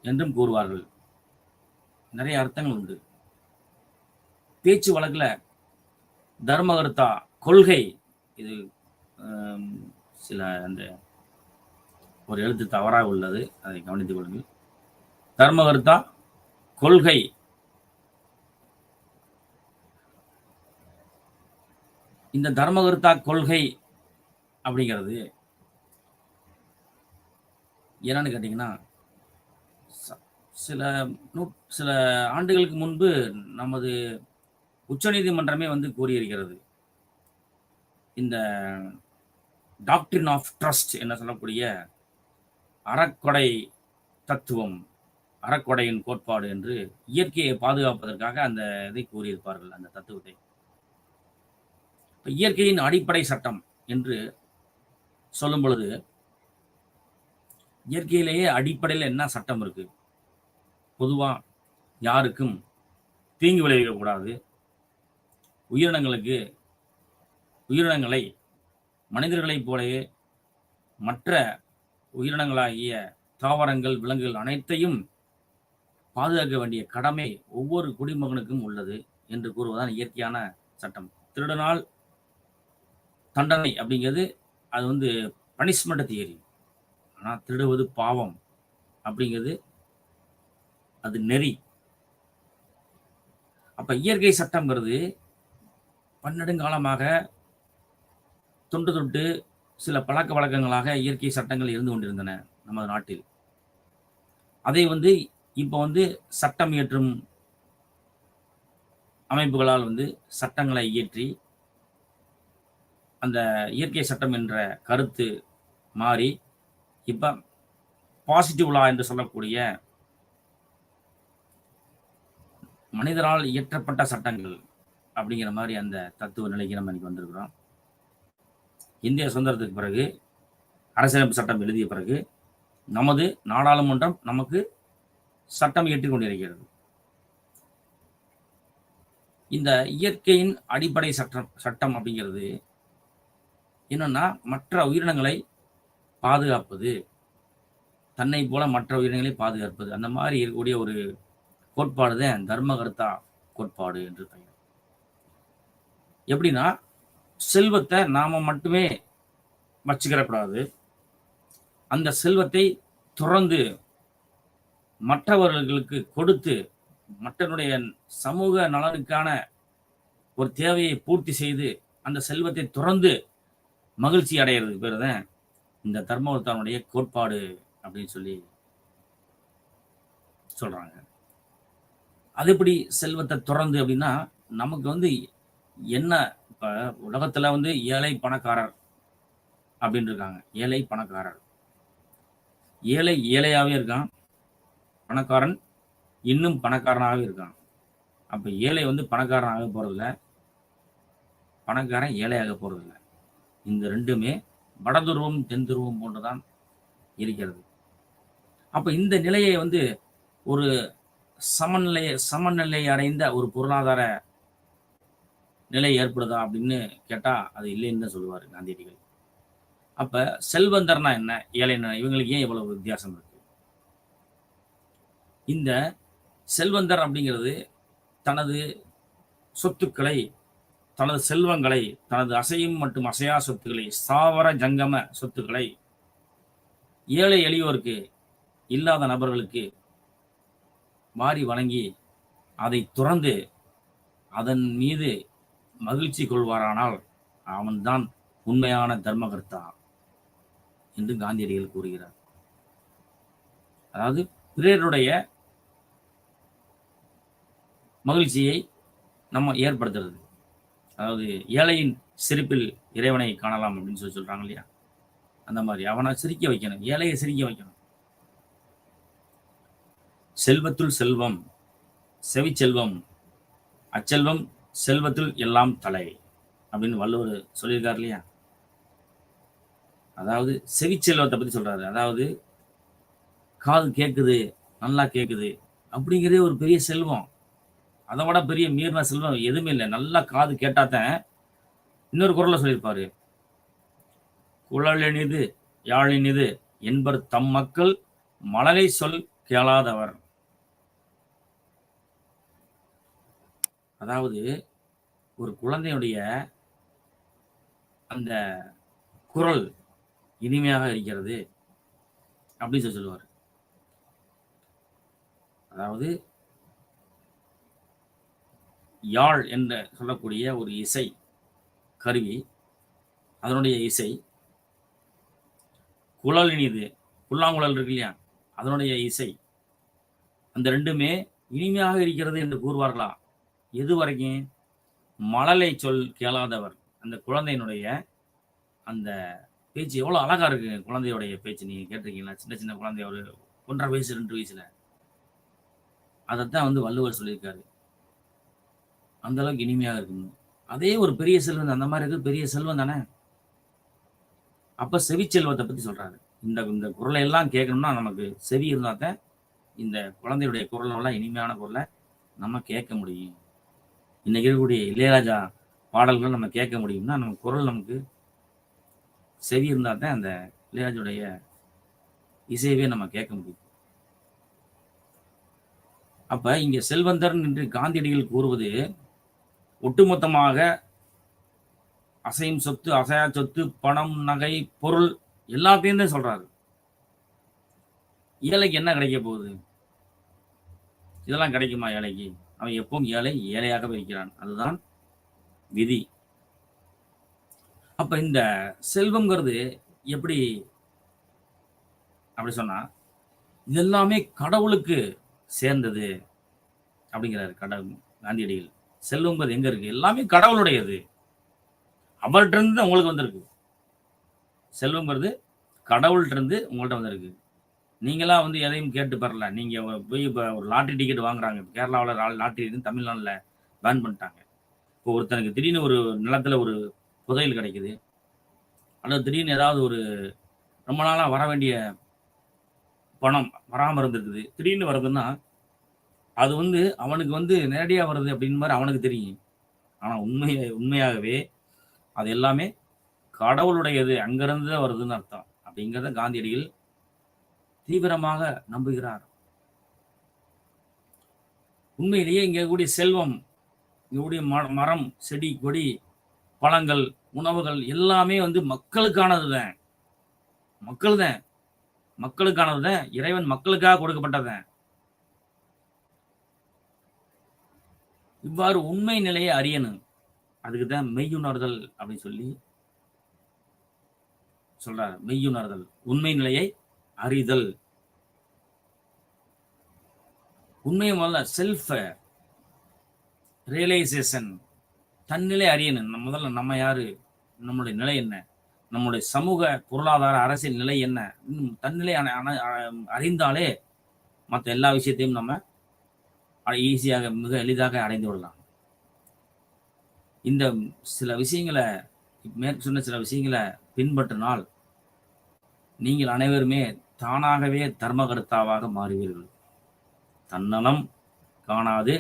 [SPEAKER 1] என்றும் கூறுவார்கள். நிறைய அர்த்தங்கள் உண்டு. பேச்சு வழக்குல தர்மகர்த்தா, கொள்கை, இது சில அந்த ஒரு எழுத்து தவறாக உள்ளது, அதை கவனித்துக் கொள்ளுங்கள். தர்மகர்த்தா, கொள்கை. இந்த தர்மகர்த்தா கொள்கை அப்படிங்கிறது என்னன்னு கேட்டீங்கன்னா, சில ஆண்டுகளுக்கு முன்பு நமது உச்சநீதிமன்றமே வந்து கூறியிருக்கிறது. இந்த டாக்ட்ரின் ஆஃப் ட்ரஸ்ட் என்ன சொல்லக்கூடிய அறக்கொடை தத்துவம், அறக்கொடையின் கோட்பாடு என்று இயற்கையை பாதுகாப்பதற்காக அந்த இதை கூறியிருப்பார்கள், அந்த தத்துவத்தை. இயற்கையின் அடிப்படை சட்டம் என்று சொல்லும் பொழுது, இயற்கையிலேயே அடிப்படையில் என்ன சட்டம் இருக்கு? பொதுவா யாருக்கும் தீங்கு விளைவிக்கக்கூடாது, உயிரினங்களை மனிதர்களைப் போலவே மற்ற உயிரினங்களாகிய தாவரங்கள், விலங்குகள் அனைத்தையும் பாதுகாக்க வேண்டிய கடமை ஒவ்வொரு குடிமகனுக்கும் உள்ளது என்று கூறுவதுதான் இயற்கையான சட்டம். திருடனால் தண்டனை அப்படிங்கிறது அது வந்து பனிஷ்மெண்ட் தியரி. ஆனால் திருடுவது பாவம் அப்படிங்கிறது அது நெறி. அப்ப இயற்கை சட்டம்ங்கிறது பன்னெடுங்காலமாக தொன்று சில பழக்க வழக்கங்களாக இயற்கை சட்டங்கள் இருந்து கொண்டிருந்தன நமது நாட்டில். அதை வந்து இப்ப வந்து சட்டம் இயற்றும் அமைப்புகளால் வந்து சட்டங்களை இயற்றி அந்த இயற்கை சட்டம் என்ற கருத்து மாறி இப்ப பாசிட்டிவ் லா என்று சொல்லக்கூடிய மனிதரால் இயற்றப்பட்ட சட்டங்கள் அப்படிங்கிற மாதிரி அந்த தத்துவ நிலைக்கு நம்ம இன்னைக்கு வந்திருக்கிறோம். இந்திய சுதந்திரத்துக்கு பிறகு அரசியலமைப்பு சட்டம் எழுதிய பிறகு நமது நாடாளுமன்றம் நமக்கு சட்டம் இயற்றிக் கொண்டிருக்கிறது. இந்த இயற்கையின் அடிப்படை சட்டம் அப்படிங்கிறது என்னன்னா மற்ற உயிரினங்களை பாதுகாப்பது, தன்னை போல மற்ற உயிரினங்களை பாதுகாப்பது, அந்த மாதிரி இருக்கக்கூடிய ஒரு கோட்பாடு தான் தர்மகர்த்தா கோட்பாடு என்று பெயர். எப்படின்னா செல்வத்தை நாம மட்டுமே வச்சுக்கிறக்கூடாது, அந்த செல்வத்தை துறந்து மற்றவர்களுக்கு கொடுத்து மற்றவனுடைய சமூக நலனுக்கான ஒரு தேவையை பூர்த்தி செய்து அந்த செல்வத்தை துறந்து மகிழ்ச்சி அடைகிறது பேர் தான் இந்த தர்மவர்த்தானுடைய கோட்பாடு அப்படின்னு சொல்லி சொல்றாங்க. அது எப்படி செல்வத்தை துறந்து அப்படின்னா நமக்கு வந்து என்ன இப்ப உலகத்துல வந்து ஏழை பணக்காரர் அப்படின்னு இருக்காங்க. ஏழை பணக்காரர், ஏழை ஏழையாவே இருக்கான், பணக்காரன் இன்னும் பணக்காரனாகவே இருக்கான். அப்ப ஏழை வந்து பணக்காரனாக போறதில்ல, பணக்காரன் ஏழையாக போறதில்லை. இந்த ரெண்டுமே வடதுருவம் தென் துருவம் போன்றுதான் இருக்கிறது. அப்ப இந்த நிலையை வந்து ஒரு சமநிலை அடைந்த ஒரு பொருளாதார நிலை ஏற்படுதா அப்படின்னு கேட்டா அது இல்லைன்னு தான் சொல்லுவாரு காந்தியடிகள். அப்ப செல்வந்தர்னா என்ன, ஏழைன்னா இவங்களுக்கு ஏன் இவ்வளவு வித்தியாசம் இருக்கு? இந்த செல்வந்தர் அப்படிங்கிறது தனது சொத்துக்களை, தனது செல்வங்களை, தனது அசையும் மற்றும் அசையா சொத்துக்களை, ஸ்தாவர ஜங்கம சொத்துக்களை ஏழை எளியோருக்கு, இல்லாத நபர்களுக்கு வாரி வழங்கி அதை துறந்து அதன் மீது மகிழ்ச்சி கொள்வாரானால் அவன்தான் உண்மையான தர்மகர்த்தா என்று காந்தியடிகள் கூறுகிறார். அதாவது பிறருடைய மகிழ்ச்சியை நம்ம ஏற்படுத்துறது. அதாவது ஏழையின் சிரிப்பில் இறைவனை காணலாம் அப்படின்னு சொல்லி சொல்றாங்க இல்லையா, அந்த மாதிரி அவனை சிரிக்க வைக்கணும், ஏழையை சிரிக்க வைக்கணும். செல்வத்துள் செல்வம் செவிச்செல்வம், அச்செல்வம் செல்வத்துள் எல்லாம் தலை அப்படின்னு வள்ளுவர் சொல்லியிருக்காரு இல்லையா. அதாவது செவிச்செல்வத்தை பத்தி சொல்றாரு. அதாவது காது கேட்குது, நல்லா கேட்குது அப்படிங்கிறதே ஒரு பெரிய செல்வம். அதை விட பெரிய மீறின செல்வம் எதுவுமே இல்லை. நல்லா காது கேட்டாதான். இன்னொரு குரல்ல சொல்லியிருப்பாரு, குழலினிது யாழினிது என்பர் தம் மக்கள் மழலை சொல் கேளாதவர். அதாவது ஒரு குழந்தையுடைய அந்த குரல் இனிமையாக இருக்கிறது அப்படின்னு சொல்லுவார். அதாவது யாழ் என்று சொல்லக்கூடிய ஒரு இசை கருவி, அதனுடைய இசை, குழலினிது புல்லாங்குழல் இருக்கு இல்லையா, அதனுடைய இசை, அந்த ரெண்டுமே இனிமையாக இருக்கிறது என்று கூறுவார்களா? எது வரைக்கும்? மழலை சொல் கேளாதவர். அந்த குழந்தையினுடைய அந்த பேச்சு எவ்வளவு அழகா இருக்கு. குழந்தையுடைய பேச்சு நீங்க கேட்டிருக்கீங்களா? சின்ன சின்ன குழந்தை, ஒரு 1.5 வயசு 2 வயசுல. அதைத்தான் வந்து வள்ளுவர் சொல்லியிருக்காரு. அந்த அளவுக்கு இனிமையாக இருக்கணும். அதே ஒரு பெரிய செல்வம், அந்த மாதிரி இருக்கு, பெரிய செல்வம் தானே. அப்ப செவிச்செல்வத்தை பத்தி சொல்றாரு. இந்த குரலை எல்லாம் கேட்கணும்னா நமக்கு செவி இருந்தாதான் இந்த குழந்தையுடைய குரலெல்லாம் இனிமையான குரலை நம்ம கேட்க முடியும். இன்னைக்கு இருக்கக்கூடிய இளையராஜா பாடல்கள் நம்ம கேட்க முடியும்னா நம்ம குரல், நமக்கு செவி இருந்தால் தான் அந்த இளையராஜுடைய இசையவே நம்ம கேட்க முடியும். அப்ப இங்க செல்வந்தர் என்று காந்தியடிகள் கூறுவது ஒட்டுமொத்தமாக அசையும் சொத்து, அசையா சொத்து, பணம், நகை, பொருள் எல்லாத்தையும் தான் சொல்றாரு. ஏழைக்கு என்ன கிடைக்க போகுது? இதெல்லாம் கிடைக்குமா ஏழைக்கு? அவன் எப்பவும் ஏழையாகவே இருக்கிறான். அதுதான் விதி. அப்ப இந்த செல்வம்ங்கிறது எப்படி அப்படி சொன்னா, இதெல்லாமே கடவுளுக்கு சேர்ந்தது அப்படிங்கிறாரு காந்தியடிகள். செல்வங்கிறது எங்க இருக்கு? எல்லாமே கடவுளுடையது. அவர்ட்ட இருந்து தான் உங்களுக்கு வந்திருக்கு. செல்வங்கிறது கடவுள்ட்ட இருந்து உங்கள்ட்ட வந்திருக்கு. நீங்களா வந்து எதையும் கேட்டு பெறல. நீங்க போய் இப்ப ஒரு லாட்டரி டிக்கெட் வாங்குறாங்க. கேரளாவுல லாட்டரி வந்து தமிழ்நாடுல பேன் பண்ணிட்டாங்க. இப்போ ஒருத்தனுக்கு திடீர்னு ஒரு நிலத்துல ஒரு புதையல் கிடைக்குது. அல்லது திடீர்னு ஏதாவது ஒரு ரொம்ப நாளா வர வேண்டிய பணம் வராம இருந்திருக்குது. திடீர்னு வருதுன்னா, அது வந்து அவனுக்கு வந்து நேரடியா வருது அப்படின்னு மாரி அவனுக்கு தெரியும். ஆனா உண்மையாகவே அது எல்லாமே கடவுளுடையது. அங்கிருந்து தான் வருதுன்னு அர்த்தம். அப்படிங்கிறத காந்தியடிகள் தீவிரமாக நம்புகிறார். உண்மையிலேயே இங்க இருக்கக்கூடிய செல்வம், இங்க கூடிய மரம், செடி, கொடி, பழங்கள், உணவுகள் எல்லாமே வந்து மக்களுக்கானது தான். மக்கள் தான். மக்களுக்கானது தான். இறைவன் மக்களுக்காக கொடுக்கப்பட்டது தான். இவ்வாறு உண்மை நிலையை அறியணும். அதுக்கு தான் மெய்யுணர்தல் அப்படின்னு சொல்லி சொல்றாரு. மெய்யுணர்தல். உண்மை நிலையை அறிதல். உண்மையை முதல்ல செல்ஃப் ரியலைசேஷன். தன்னிலை அறியணும். முதல்ல நம்ம யாரு? நம்மளுடைய நிலை என்ன? நம்முடைய சமூக, பொருளாதார, அரசியல் நிலை என்ன? தன்னிலை அறிந்தாலே மற்ற எல்லா விஷயத்தையும் நம்ம ஈஸியாக, மிக எளிதாக அடைந்து விடலாம். இந்த சில விஷயங்களை சொன்ன சில விஷயங்களை பின்பற்றினால் நீங்கள் அனைவருமே தானாகவே தர்மகர்த்தாவாக மாறுவீர்கள். தன்னலம் காணாது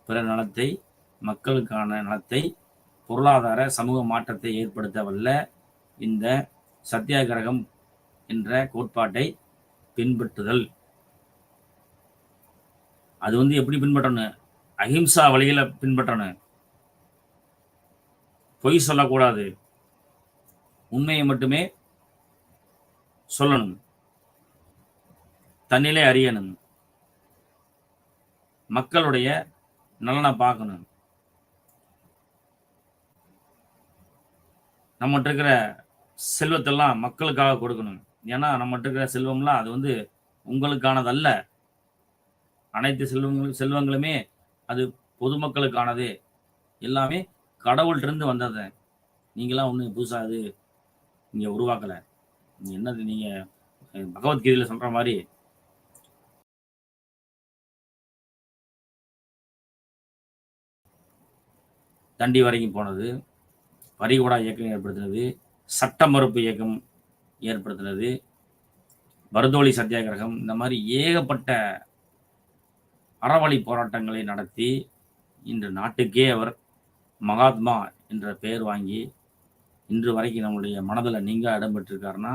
[SPEAKER 1] பிற நலத்தை, மக்களுக்கான நலத்தை, பொருளாதார சமூக மாற்றத்தை ஏற்படுத்த வல்ல இந்த சத்தியாகிரகம் என்ற கோட்பாட்டை பின்பற்றுதல். அது வந்து எப்படி பின்பற்றணும்? அஹிம்சா வழியில பின்பற்றணும். பொய் சொல்லக்கூடாது. உண்மையை மட்டுமே சொல்லணும். தன்னிலை அறியணும். மக்களுடைய நலனை பார்க்கணும். நம்மகிட்ட இருக்கிற செல்வத்தெல்லாம் மக்களுக்காக கொடுக்கணும். ஏன்னா நம்மகிட்ட இருக்கிற செல்வம்லாம் அது வந்து உங்களுக்கானது அல்ல. அனைத்து செல்வங்களுமே அது பொதுமக்களுக்கானது. எல்லாமே கடவுள்கிட்ட இருந்து வந்தது. நீங்களாம் ஒன்றும் புதுசா அது நீங்க உருவாக்கல. என்னது நீங்க பகவத்கீதையில சொல்ற மாதிரி தண்டி வரைக்கும் போனது, பரிகொடா இயக்கம் ஏற்படுத்தினது, சட்ட மறுப்பு இயக்கம் ஏற்படுத்தினது, பர்தோலி சத்தியாகிரகம், இந்த மாதிரி ஏகப்பட்ட அறவழி போராட்டங்களை நடத்தி இன்று நாட்டுக்கே அவர் மகாத்மா என்ற பெயர் வாங்கி இன்று வரைக்கும் நம்முடைய மனதில் நீங்க இடம் பெற்றிருக்காருன்னா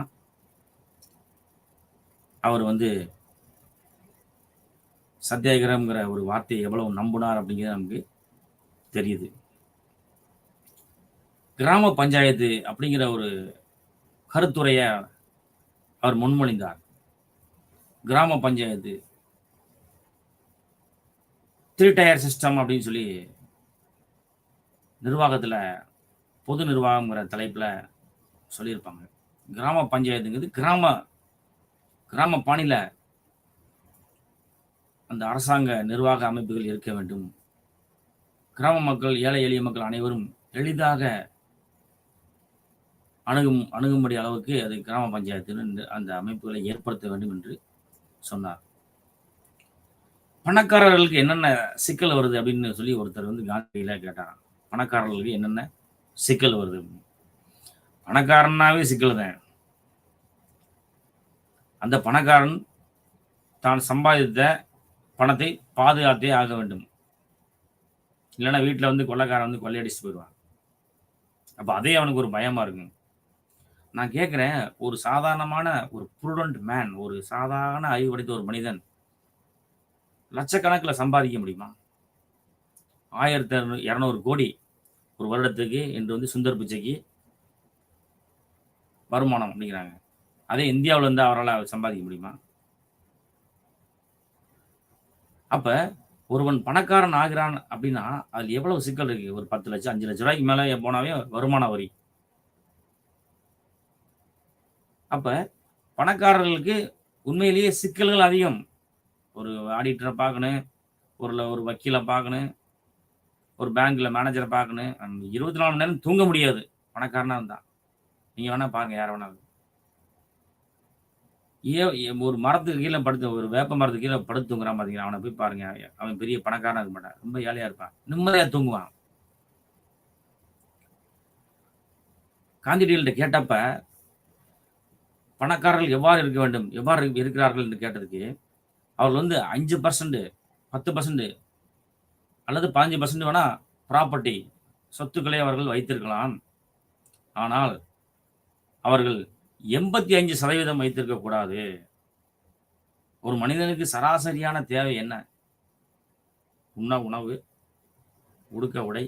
[SPEAKER 1] அவர் வந்து சத்தியாகிரகம்ங்கிற ஒரு வார்த்தையை எவ்வளவு நம்பினார் அப்படிங்கிறது நமக்கு தெரியுது. கிராம பஞ்சாயத்து அப்படிங்கிற ஒரு கருத்துரையை அவர் முன்மொழிந்தார். கிராம பஞ்சாயத்து 3 டயர் சிஸ்டம் அப்படின்னு சொல்லி நிர்வாகத்தில் பொது நிர்வாகம்ங்கிற தலைப்பில் சொல்லியிருப்பாங்க. கிராம பஞ்சாயத்துங்கிறது கிராம பாணியில் அந்த அரசாங்க நிர்வாக அமைப்புகள் இருக்க வேண்டும். கிராம மக்கள், ஏழை எளிய மக்கள் அனைவரும் எளிதாக அணுகும்படி அளவுக்கு அது கிராம பஞ்சாயத்து அந்த அமைப்புகளை ஏற்படுத்த வேண்டும் என்று சொன்னார். பணக்காரர்களுக்கு என்னென்ன சிக்கல் வருது அப்படின்னு சொல்லி ஒருத்தர் வந்து காந்தியில கேட்டாராம். பணக்காரர்களுக்கு என்னென்ன சிக்கல் வருது? பணக்காரனாவே சிக்கல் தான். அந்த பணக்காரன் தான் சம்பாதித்த பணத்தை பாதுகாத்தே ஆக வேண்டும். இல்லைன்னா வீட்டில் வந்து கொள்ளைக்காரன் வந்து கொள்ளையடிச்சு போயிடுவான். அப்போ அதே அவனுக்கு ஒரு பயமா இருக்கும். நான் கேட்குறேன், ஒரு சாதாரணமான ஒரு ப்ரூடண்ட் மேன், ஒரு சாதாரண அறிவு படைத்த ஒரு மனிதன் லட்சக்கணக்கில் சம்பாதிக்க முடியுமா? 1200 கோடி ஒரு வருடத்துக்கு என்று வந்து சுந்தர் பிச்சைக்கு வருமானம் அப்படிங்கிறாங்க. அதே இந்தியாவில் இருந்து அவரால் சம்பாதிக்க முடியுமா? அப்ப ஒருவன் பணக்காரன் ஆகிறான் அப்படின்னா அதில் எவ்வளவு சிக்கல் இருக்கு? ஒரு 10 லட்சம் 5 லட்சம் ரூபாய்க்கு மேலே போனாவே வருமான வரி. அப்ப பணக்காரர்களுக்கு உண்மையிலேயே சிக்கல்கள் அதிகம். ஒரு ஆடிட்டரை பார்க்கணும், ஒரு வக்கீலை பார்க்கணும், ஒரு பேங்க்ல மேனேஜரை பார்க்கணும். 24 மணி நேரம் தூங்க முடியாது. பணக்காரனா இருந்தா. நீங்க வேணா பாருங்க யார வேணாலும். ஒரு மரத்துக்கு கீழ படுத்து ஒரு வேப்ப மரத்துக்கு கீழ படுத்து தூங்குறான் பார்த்தீங்களா, அவன போய் பாருங்க. அவன் பெரிய பணக்காரனா இருக்க மாட்டான். ரொம்ப ஏழையா இருப்பான். நிம்மதியா தூங்குவான். காந்தியடிகள்ட்ட கேட்டப்ப, பணக்காரர்கள் எவ்வாறு இருக்க வேண்டும்? எவ்வாறு இருக்கிறார்கள் என்று கேட்டதுக்கு, அவர்கள் வந்து 5%, 10% அல்லது 15% வேணா ப்ராப்பர்ட்டி சொத்துக்களை அவர்கள் வைத்திருக்கலாம். ஆனால், அவர்கள் 85% வைத்திருக்கக் கூடாது. ஒரு மனிதனுக்கு சராசரியான தேவை என்ன? உண்ண உணவு, உடுக்க உடை,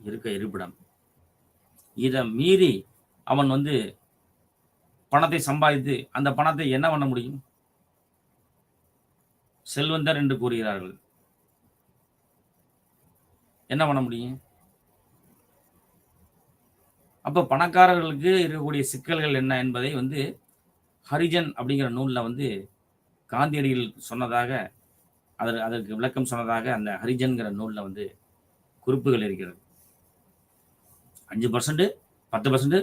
[SPEAKER 1] இருக்க இருப்பிடம். இத மீறி அவன் வந்து பணத்தை சம்பாதித்து, அந்த பணத்தை என்ன பண்ண முடியும்? செல்வந்தர் என்று கூறுகிறார்கள். என்ன பண்ண முடியும்? அப்ப பணக்காரர்களுக்கு இருக்கக்கூடிய சிக்கல்கள் என்ன என்பதை வந்து ஹரிஜன் அப்படிங்கிற நூல்ல வந்து காந்தியடிகள் சொன்னதாக, அதற்கு விளக்கம் சொன்னதாக அந்த ஹரிஜன்கிற நூல்ல வந்து குறிப்புகள் இருக்கிறது. 5%, 10%,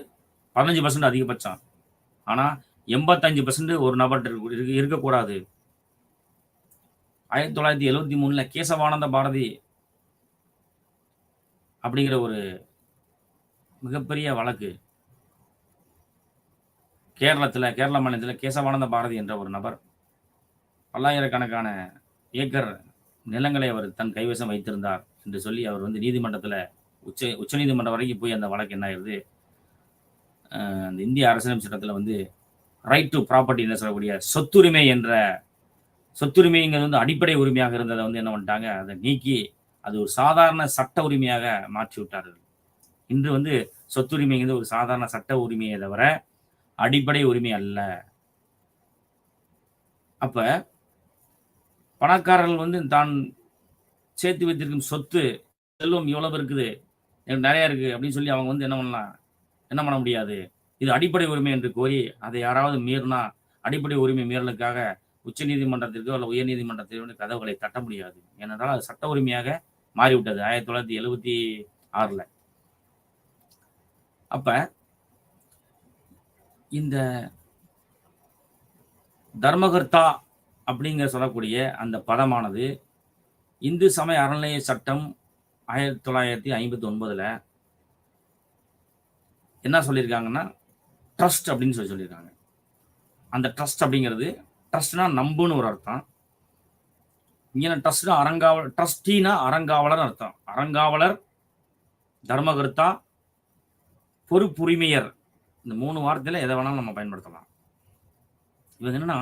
[SPEAKER 1] 15% அதிகபட்சம். ஆனா 85% ஒரு நபர்ட்ட இருக்கக்கூடாது. 1973ல கேசவானந்த பாரதி அப்படிங்கிற ஒரு மிகப்பெரிய வழக்கு. கேரள மாநிலத்தில் கேசவானந்த பாரதி என்ற ஒரு நபர் பல்லாயிரக்கணக்கான ஏக்கர் நிலங்களை அவர் தன் கைவசம் வைத்திருந்தார் என்று சொல்லி அவர் வந்து நீதிமன்றத்தில் உச்சநீதிமன்றம் வரைக்கும் போய் அந்த வழக்கு என்ன ஆயிருது, அந்த இந்திய அரசியலமைப்பு சட்டத்தில் வந்து ரைட் டு ப்ராப்பர்ட்டி என்ன சொல்லக்கூடிய சொத்துரிமை என்ற சொத்துரிமைங்கிறது வந்து அடிப்படை உரிமையாக இருந்ததை வந்து என்ன பண்ணிட்டாங்க, அதை நீக்கி அது ஒரு சாதாரண சட்ட உரிமையாக மாற்றி விட்டார்கள். இன்று வந்து சொத்துரிமைங்கிறது ஒரு சாதாரண சட்ட உரிமையை தவிர அடிப்படை உரிமை அல்ல. அப்ப பணக்காரர்கள் வந்து தான் சேர்த்து வைத்திருக்கும் சொத்து செல்வம் இவ்வளவு இருக்குது, எனக்கு நிறைய இருக்கு அப்படின்னு சொல்லி அவங்க வந்து என்ன பண்ண முடியாது. இது அடிப்படை உரிமை என்று கோரி அதை யாராவது மீறினா அடிப்படை உரிமை மீறலுக்காக உச்ச நீதிமன்றத்திற்கோ அல்ல உயர் நீதிமன்றத்திற்கோ கதவுகளை தட்ட முடியாது. ஏனென்றால் அது சட்ட உரிமையாக மாறிவிட்டது 1976ல. அப்ப இந்த தர்மகர்த்தா அப்படிங்கிற சொல்லக்கூடிய அந்த பதமானது இந்து சமய அறநிலைய சட்டம் 1959ல என்ன சொல்லியிருக்காங்கன்னா, ட்ரஸ்ட் அப்படின்னு சொல்லியிருக்காங்க. அந்த ட்ரஸ்ட் அப்படிங்கிறது, ட்ரஸ்ட்னா நம்புன்னு ஒரு அர்த்தம். இங்க ட்ரஸ்ட்னா ட்ரஸ்டினா அறங்காவலர் அர்த்தம். அறங்காவலர், தர்மகர்த்தா, பொறுப்புரிமையர், இந்த 3 வார்த்தையில எதை வேணாலும் நம்ம பயன்படுத்தலாம். இவங்க என்னன்னா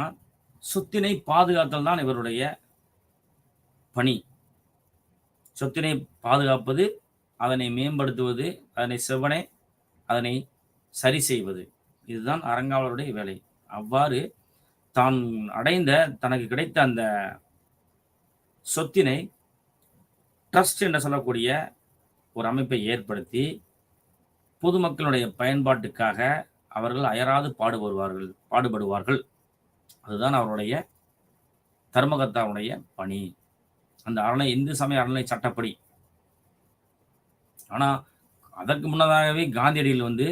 [SPEAKER 1] சொத்தினை பாதுகாத்தல் தான் இவருடைய பணி. சொத்தினை பாதுகாப்பது, அதனை மேம்படுத்துவது, அதனை சரி செய்வது, இதுதான் அறங்காவலருடைய வேலை. அவ்வாறு தான் அடைந்த தனக்கு கிடைத்த அந்த சொத்தினை ட்ரஸ்ட் என்று சொல்லக்கூடிய ஒரு அமைப்பை ஏற்படுத்தி பொதுமக்களுடைய பயன்பாட்டுக்காக அவர்கள் அயராது பாடுபடுவார்கள். அதுதான் அவருடைய தர்மகர்த்தாவுடைய பணி. அந்த இந்து சமய அறநிலை சட்டப்படி. ஆனா அதற்கு முன்னதாகவே காந்தியடிகள் வந்து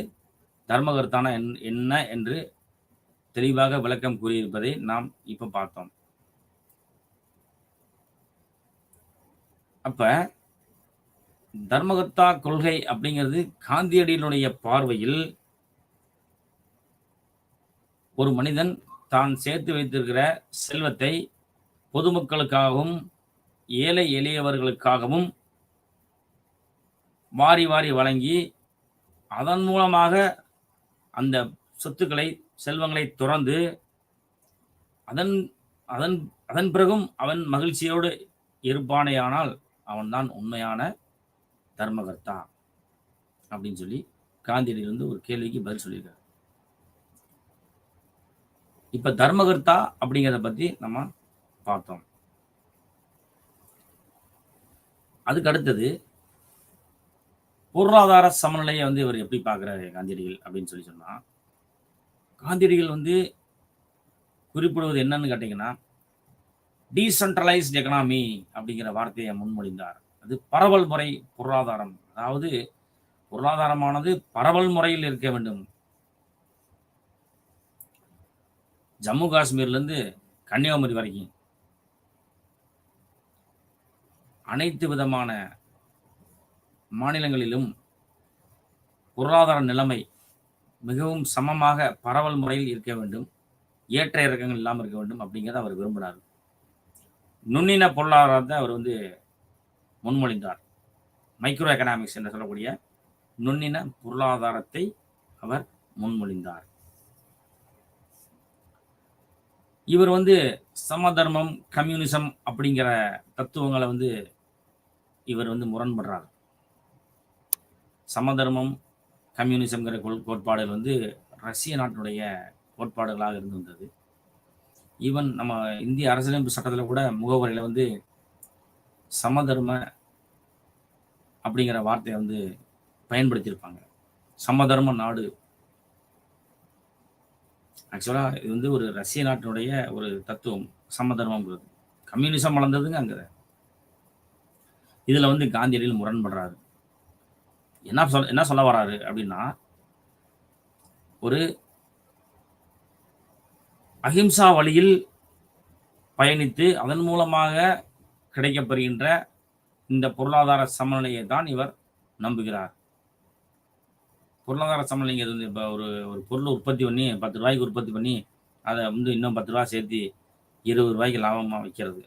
[SPEAKER 1] தர்மகர்த்தான என்ன என்று தெளிவாக விளக்கம் கூறியிருப்பதை நாம் இப்ப பார்த்தோம். அப்ப தர்மகர்த்தா கொள்கை அப்படிங்கிறது காந்தியடிகளுடைய பார்வையில் ஒரு மனிதன் தான் சேர்த்து வைத்திருக்கிற செல்வத்தை பொதுமக்களுக்காகவும் ஏழை எளியவர்களுக்காகவும் வாரி வாரி வழங்கி அதன் மூலமாக அந்த சொத்துக்களை செல்வங்களை துறந்து அதன் பிறகும் அவன் மகிழ்ச்சியோடு இருப்பானேயானால் அவன்தான் உண்மையான தர்மகர்த்தா அப்படின்னு சொல்லி காந்தியடிகள் வந்து ஒரு கேள்விக்கு பதில் சொல்லியிருக்காரு. இப்ப தர்மகர்த்தா அப்படிங்கிறத பத்தி நம்ம பார்த்தோம். அதுக்கு அடுத்தது பொருளாதார சமநிலையை வந்து இவர் எப்படி பார்க்கிறாரு காந்தியடிகள் அப்படின்னு சொன்னா, காந்தியடிகள் வந்து குறிப்பிடுவது என்னன்னு கேட்டீங்கன்னா, டீசென்ட்ரலைஸ்ட் எக்கனாமி அப்படிங்கிற வார்த்தையை முன்மொழிந்தார். அது பரவல் முறை பொருளாதாரம். அதாவது பொருளாதாரமானது பரவல் முறையில் இருக்க வேண்டும். ஜம்மு காஷ்மீர்லேருந்து கன்னியாகுமரி வரைக்கும் அனைத்து விதமான மாநிலங்களிலும் பொருளாதார நிலைமை மிகவும் சமமாக பரவல் முறையில் இருக்க வேண்டும். ஏற்ற இறக்கங்கள் இல்லாமல் இருக்க வேண்டும் அப்படிங்கிறத அவர் விரும்பினார். நுண்ணின பொருளாதாரத்தை அவர் முன்மொழிந்தார். மைக்ரோ எக்கனாமிக்ஸ் என்று சொல்லக்கூடிய நுண்ணின பொருளாதாரத்தை அவர் முன்மொழிந்தார். இவர் சமதர்மம், கம்யூனிசம் அப்படிங்கிற தத்துவங்களை இவர் முரண்படுறார். சமதர்மம், கம்யூனிசம்ங்கிற கோட்பாடுகள் ரஷ்ய நாட்டினுடைய கோட்பாடுகளாக இருந்து வந்தது. ஈவன் நம்ம இந்திய அரசியலமைப்பு சட்டத்தில் கூட முகவரியில் சமதர்ம அப்படிங்கிற வார்த்தையை பயன்படுத்தியிருப்பாங்க. சமதர்ம நாடு. ஆக்சுவலாக இது ஒரு ரஷ்ய நாட்டினுடைய ஒரு தத்துவம் சமதர்மங்கிறது. கம்யூனிசம் வளர்ந்ததுங்க அங்கே. இதில் காந்தியடிகள் முரண்படுறாரு. என்ன சொல்ல வராரு அப்படின்னா, ஒரு அஹிம்சா வழியில் பயணித்து அதன் மூலமாக கிடைக்கப்பெறுகின்ற இந்த பொருளாதார சமநிலையை தான் இவர் நம்புகிறார். பொருளாதார சமநிலைங்கிறது இப்போ ஒரு பொருள் உற்பத்தி பண்ணி 10 ரூபாய்க்கு உற்பத்தி பண்ணி அதை இன்னும் 10 ரூபா சேர்த்து 20 ரூபாய்க்கு லாபமாக வைக்கிறது.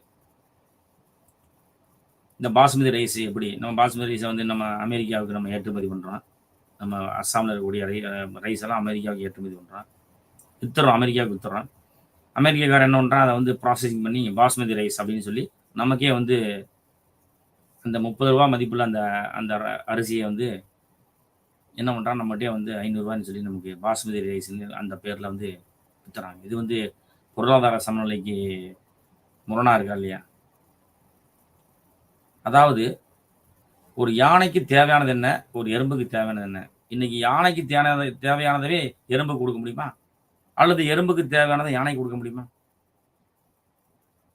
[SPEAKER 1] இந்த பாஸ்மதி ரைஸ் எப்படி நம்ம பாஸ்மதி ரைஸை நம்ம அமெரிக்காவுக்கு நம்ம ஏற்றுமதி பண்ணுறோம். நம்ம அஸ்ஸாமில் இருக்கக்கூடிய ரைஸ் எல்லாம் அமெரிக்காவுக்கு ஏற்றுமதி பண்ணுறோம், வித்துறோம், அமெரிக்காவுக்கு வித்துறோம். அமெரிக்காக்காரர் என்ன பண்ணுறான், அதை ப்ராசஸிங் பண்ணி பாஸ்மதி ரைஸ் அப்படின்னு சொல்லி நமக்கே அந்த 30 ரூபா மதிப்புள்ள அந்த அந்த அரிசியை என்ன பண்ணுறான், நம்மகிட்டே 500 ரூபான்னு சொல்லி நமக்கு பாஸ்மதி ரைஸ்ன்னு அந்த பேரில் வித்துறாங்க. இது பொருளாதார சமநிலைக்கு முரணா இருக்கா இல்லையா? அதாவது ஒரு யானைக்கு தேவையானது என்ன, ஒரு எறும்புக்கு தேவையானது என்ன? இன்னைக்கு யானைக்கு தேவையானதவே எறும்பு கொடுக்க முடியுமா, அல்லது எறும்புக்கு தேவையானதை யானை கொடுக்க முடியுமா?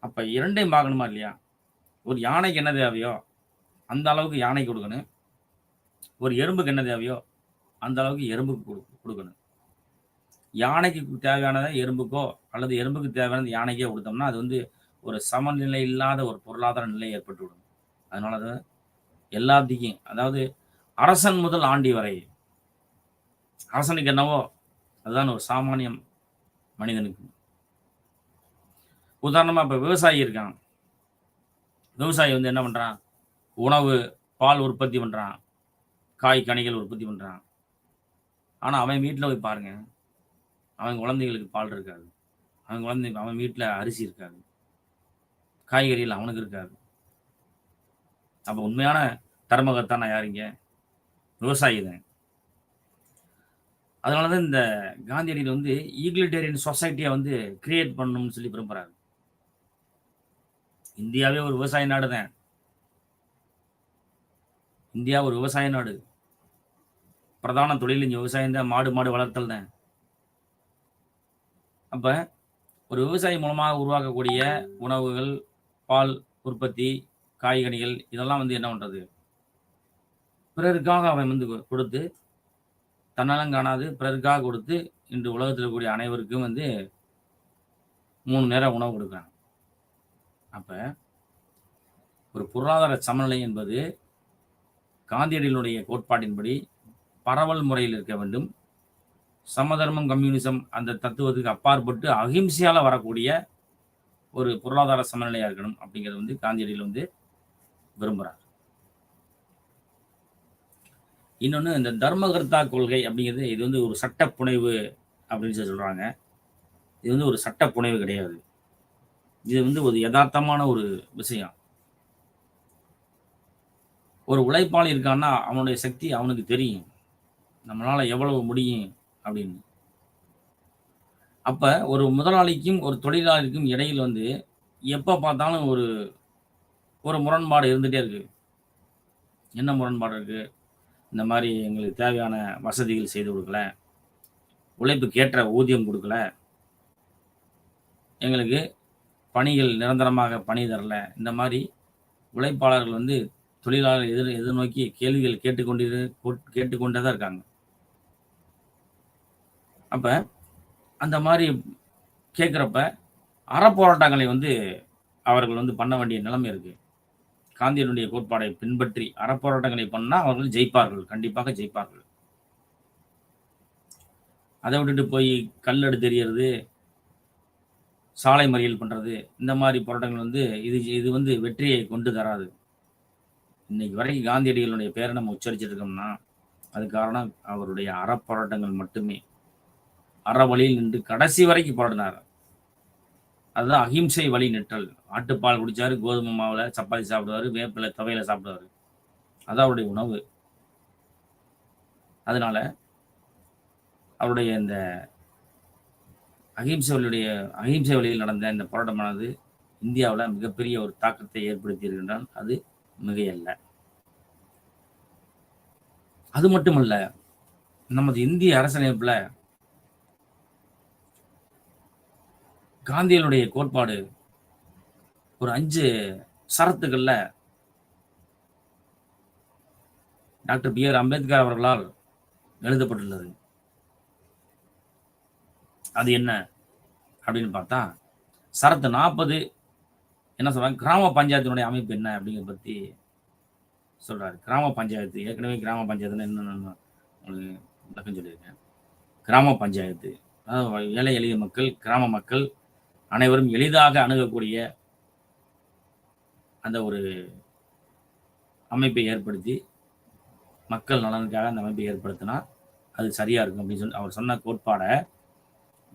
[SPEAKER 1] அப்ப இரண்டையும் பார்க்கணுமா இல்லையா? ஒரு யானைக்கு என்ன தேவையோ அந்த அளவுக்கு யானை கொடுக்கணும், ஒரு எறும்புக்கு என்ன தேவையோ அந்த அளவுக்கு எறும்புக்கு கொடுக்கணும். யானைக்கு தேவையானதை எறும்புக்கோ அல்லது எறும்புக்கு தேவையானது யானைக்கோ கொடுத்தோம்னா அது ஒரு சமநிலை இல்லாத ஒரு பொருளாதார நிலை ஏற்பட்டுவிடும். அதனால அது எல்லாத்தையும், அதாவது அரசன் முதல் ஆண்டி வரை, அரசனுக்கு என்னவோ அதுதான் ஒரு சாமானியம் மனிதனுக்கு. உதாரணமா இப்ப விவசாயி இருக்கான். விவசாயி என்ன பண்றான், உணவு, பால் உற்பத்தி பண்றான், காய் கனிகள் உற்பத்தி பண்றான். ஆனா அவன் வீட்டில் போய் பாருங்க, அவன் குழந்தைகளுக்கு பால் இருக்காது, அவன் வீட்டில் அரிசி இருக்காது, காய்கறிகள் அவனுக்கு இருக்காது. அப்ப உண்மையான தர்மகர்த்தான யாருங்க? விவசாயி தான். அதனாலதான் இந்த காந்தியடிகள் ஈக்லிட்டேரியன் சொசைட்டியை கிரியேட் பண்ணணும்னு சொல்லி விரும்புறாரு. இந்தியாவே ஒரு விவசாய நாடு தான். இந்தியா ஒரு விவசாய நாடு. பிரதான தொழில் இங்க விவசாயம் தான், மாடு வளர்த்தல் தான். அப்ப ஒரு விவசாயி மூலமாக உருவாக்கக்கூடிய உணவுகள், பால் உற்பத்தி, காய்கனிகள் இதெல்லாம் என்ன பண்றது, பிறருக்காக அவன் கொடுத்து, தன்னலம் காணாது பிறருக்காக கொடுத்து இன்று உலகத்தில் இருக்கக்கூடிய அனைவருக்கும் 3 நேரம் உணவு கொடுக்குறாங்க. அப்ப ஒரு பொருளாதார சமநிலை என்பது காந்தியடிகளுடைய கோட்பாட்டின்படி பரவல் முறையில் இருக்க வேண்டும். சமதர்மம், கம்யூனிசம் அந்த தத்துவத்துக்கு அப்பாற்பட்டு அகிம்சையால வரக்கூடிய ஒரு பொருளாதார சமநிலையா இருக்கணும் அப்படிங்கிறது காந்தியடிகள் விரும்புறார். இன்னொன்று, இந்த தர்மகர்த்தா கொள்கை அப்படிங்கிறது இது ஒரு சட்ட புனைவு அப்படின்னு சொல்றாங்க. இது ஒரு சட்ட புனைவு கிடையாது. இது ஒரு யதார்த்தமான ஒரு விஷயம். ஒரு உழைப்பாளி இருக்கான்னா அவனுடைய சக்தி அவனுக்கு தெரியும், நம்மளால எவ்வளவு முடியும் அப்படின்னு. அப்ப ஒரு முதலாளிக்கும் ஒரு தொழிலாளிக்கும் இடையில் எப்ப பார்த்தாலும் ஒரு ஒரு முரண்பாடு இருந்துட்டே இருக்கு. என்ன முரண்பாடு இருக்கு? இந்த மாதிரி எங்களுக்கு தேவையான வசதிகள் செய்து கொடுக்கல, உழைப்புக்கு ஏற்ற ஊதியம் கொடுக்கல, எங்களுக்கு பணிகள் நிரந்தரமாக பணி தரல. இந்த மாதிரி உழைப்பாளர்கள் தொழிலாளர் எதிர்நோக்கி கேள்விகள் கேட்டுக்கொண்டே தான் இருக்காங்க. அப்ப அந்த மாதிரி கேட்குறப்ப அறப்போராட்டங்களை வந்து அவர்கள் வந்து பண்ண வேண்டிய நிலைமை இருக்கு. காந்தியனுடைய கோட்பாடை பின்பற்றி அறப்போராட்டங்களை பண்ணா அவர்கள் ஜெயிப்பார்கள், கண்டிப்பாக ஜெயிப்பார்கள். அதை விட்டுட்டு போய் கல் எடுத்து எறியறது, சாலை மறியல் பண்றது, இந்த மாதிரி போராட்டங்கள் வந்து இது வந்து வெற்றியை கொண்டு தராது. இன்னைக்கு வரைக்கும் காந்தியடிகளுடைய பேரை நம்ம உச்சரிச்சுட்டு இருக்கோம்னா அது காரணம் அவருடைய அறப்போராட்டங்கள் மட்டுமே. அற வழியில் நின்று கடைசி வரைக்கும் போராடினார். அதுதான் அகிம்சை வழி நிற்றல். ஆட்டுப்பால் குடிச்சாரு, கோதுமை மாவுல சப்பாத்தி சாப்பிடுவாரு, வேப்பிலை துவையில சாப்பிடுவாரு. அதான் அவருடைய உணவு. அதனால அவருடைய இந்த அகிம்சை வழியில் நடந்த இந்த போராட்டமானது இந்தியாவில் மிகப்பெரிய ஒரு தாக்கத்தை ஏற்படுத்தி இருக்கின்றால் அது மிகையல்ல. அது மட்டுமல்ல, நமது இந்திய அரசியலமைப்புல காந்தியனுடைய கோட்பாடு ஒரு 5 ஷரத்துக்கள்ல டாக்டர் பி.ஆர். அம்பேத்கர் அவர்களால் எழுதப்பட்டுள்ளது. அது என்ன அப்படின்னு பார்த்தா, ஷரத்து 40 என்ன சொல்றாங்க, கிராம பஞ்சாயத்தினுடைய அமைப்பு என்ன அப்படிங்கிறத பத்தி சொல்றாரு. கிராம பஞ்சாயத்து, ஏற்கனவே கிராம பஞ்சாயத்துன்னு என்னன்னு உங்களுக்கு விளக்கம் சொல்லியிருக்கேன். கிராம பஞ்சாயத்து, அதாவது ஏழை எளிய மக்கள், கிராம மக்கள் அனைவரும் எளிதாக அணுகக்கூடிய அந்த ஒரு அமைப்பை ஏற்படுத்தி மக்கள் நலனுக்காக அந்த அமைப்பை ஏற்படுத்தினா அது சரியா இருக்கும் அப்படின்னு சொல்லி அவர் சொன்ன கோட்பாடை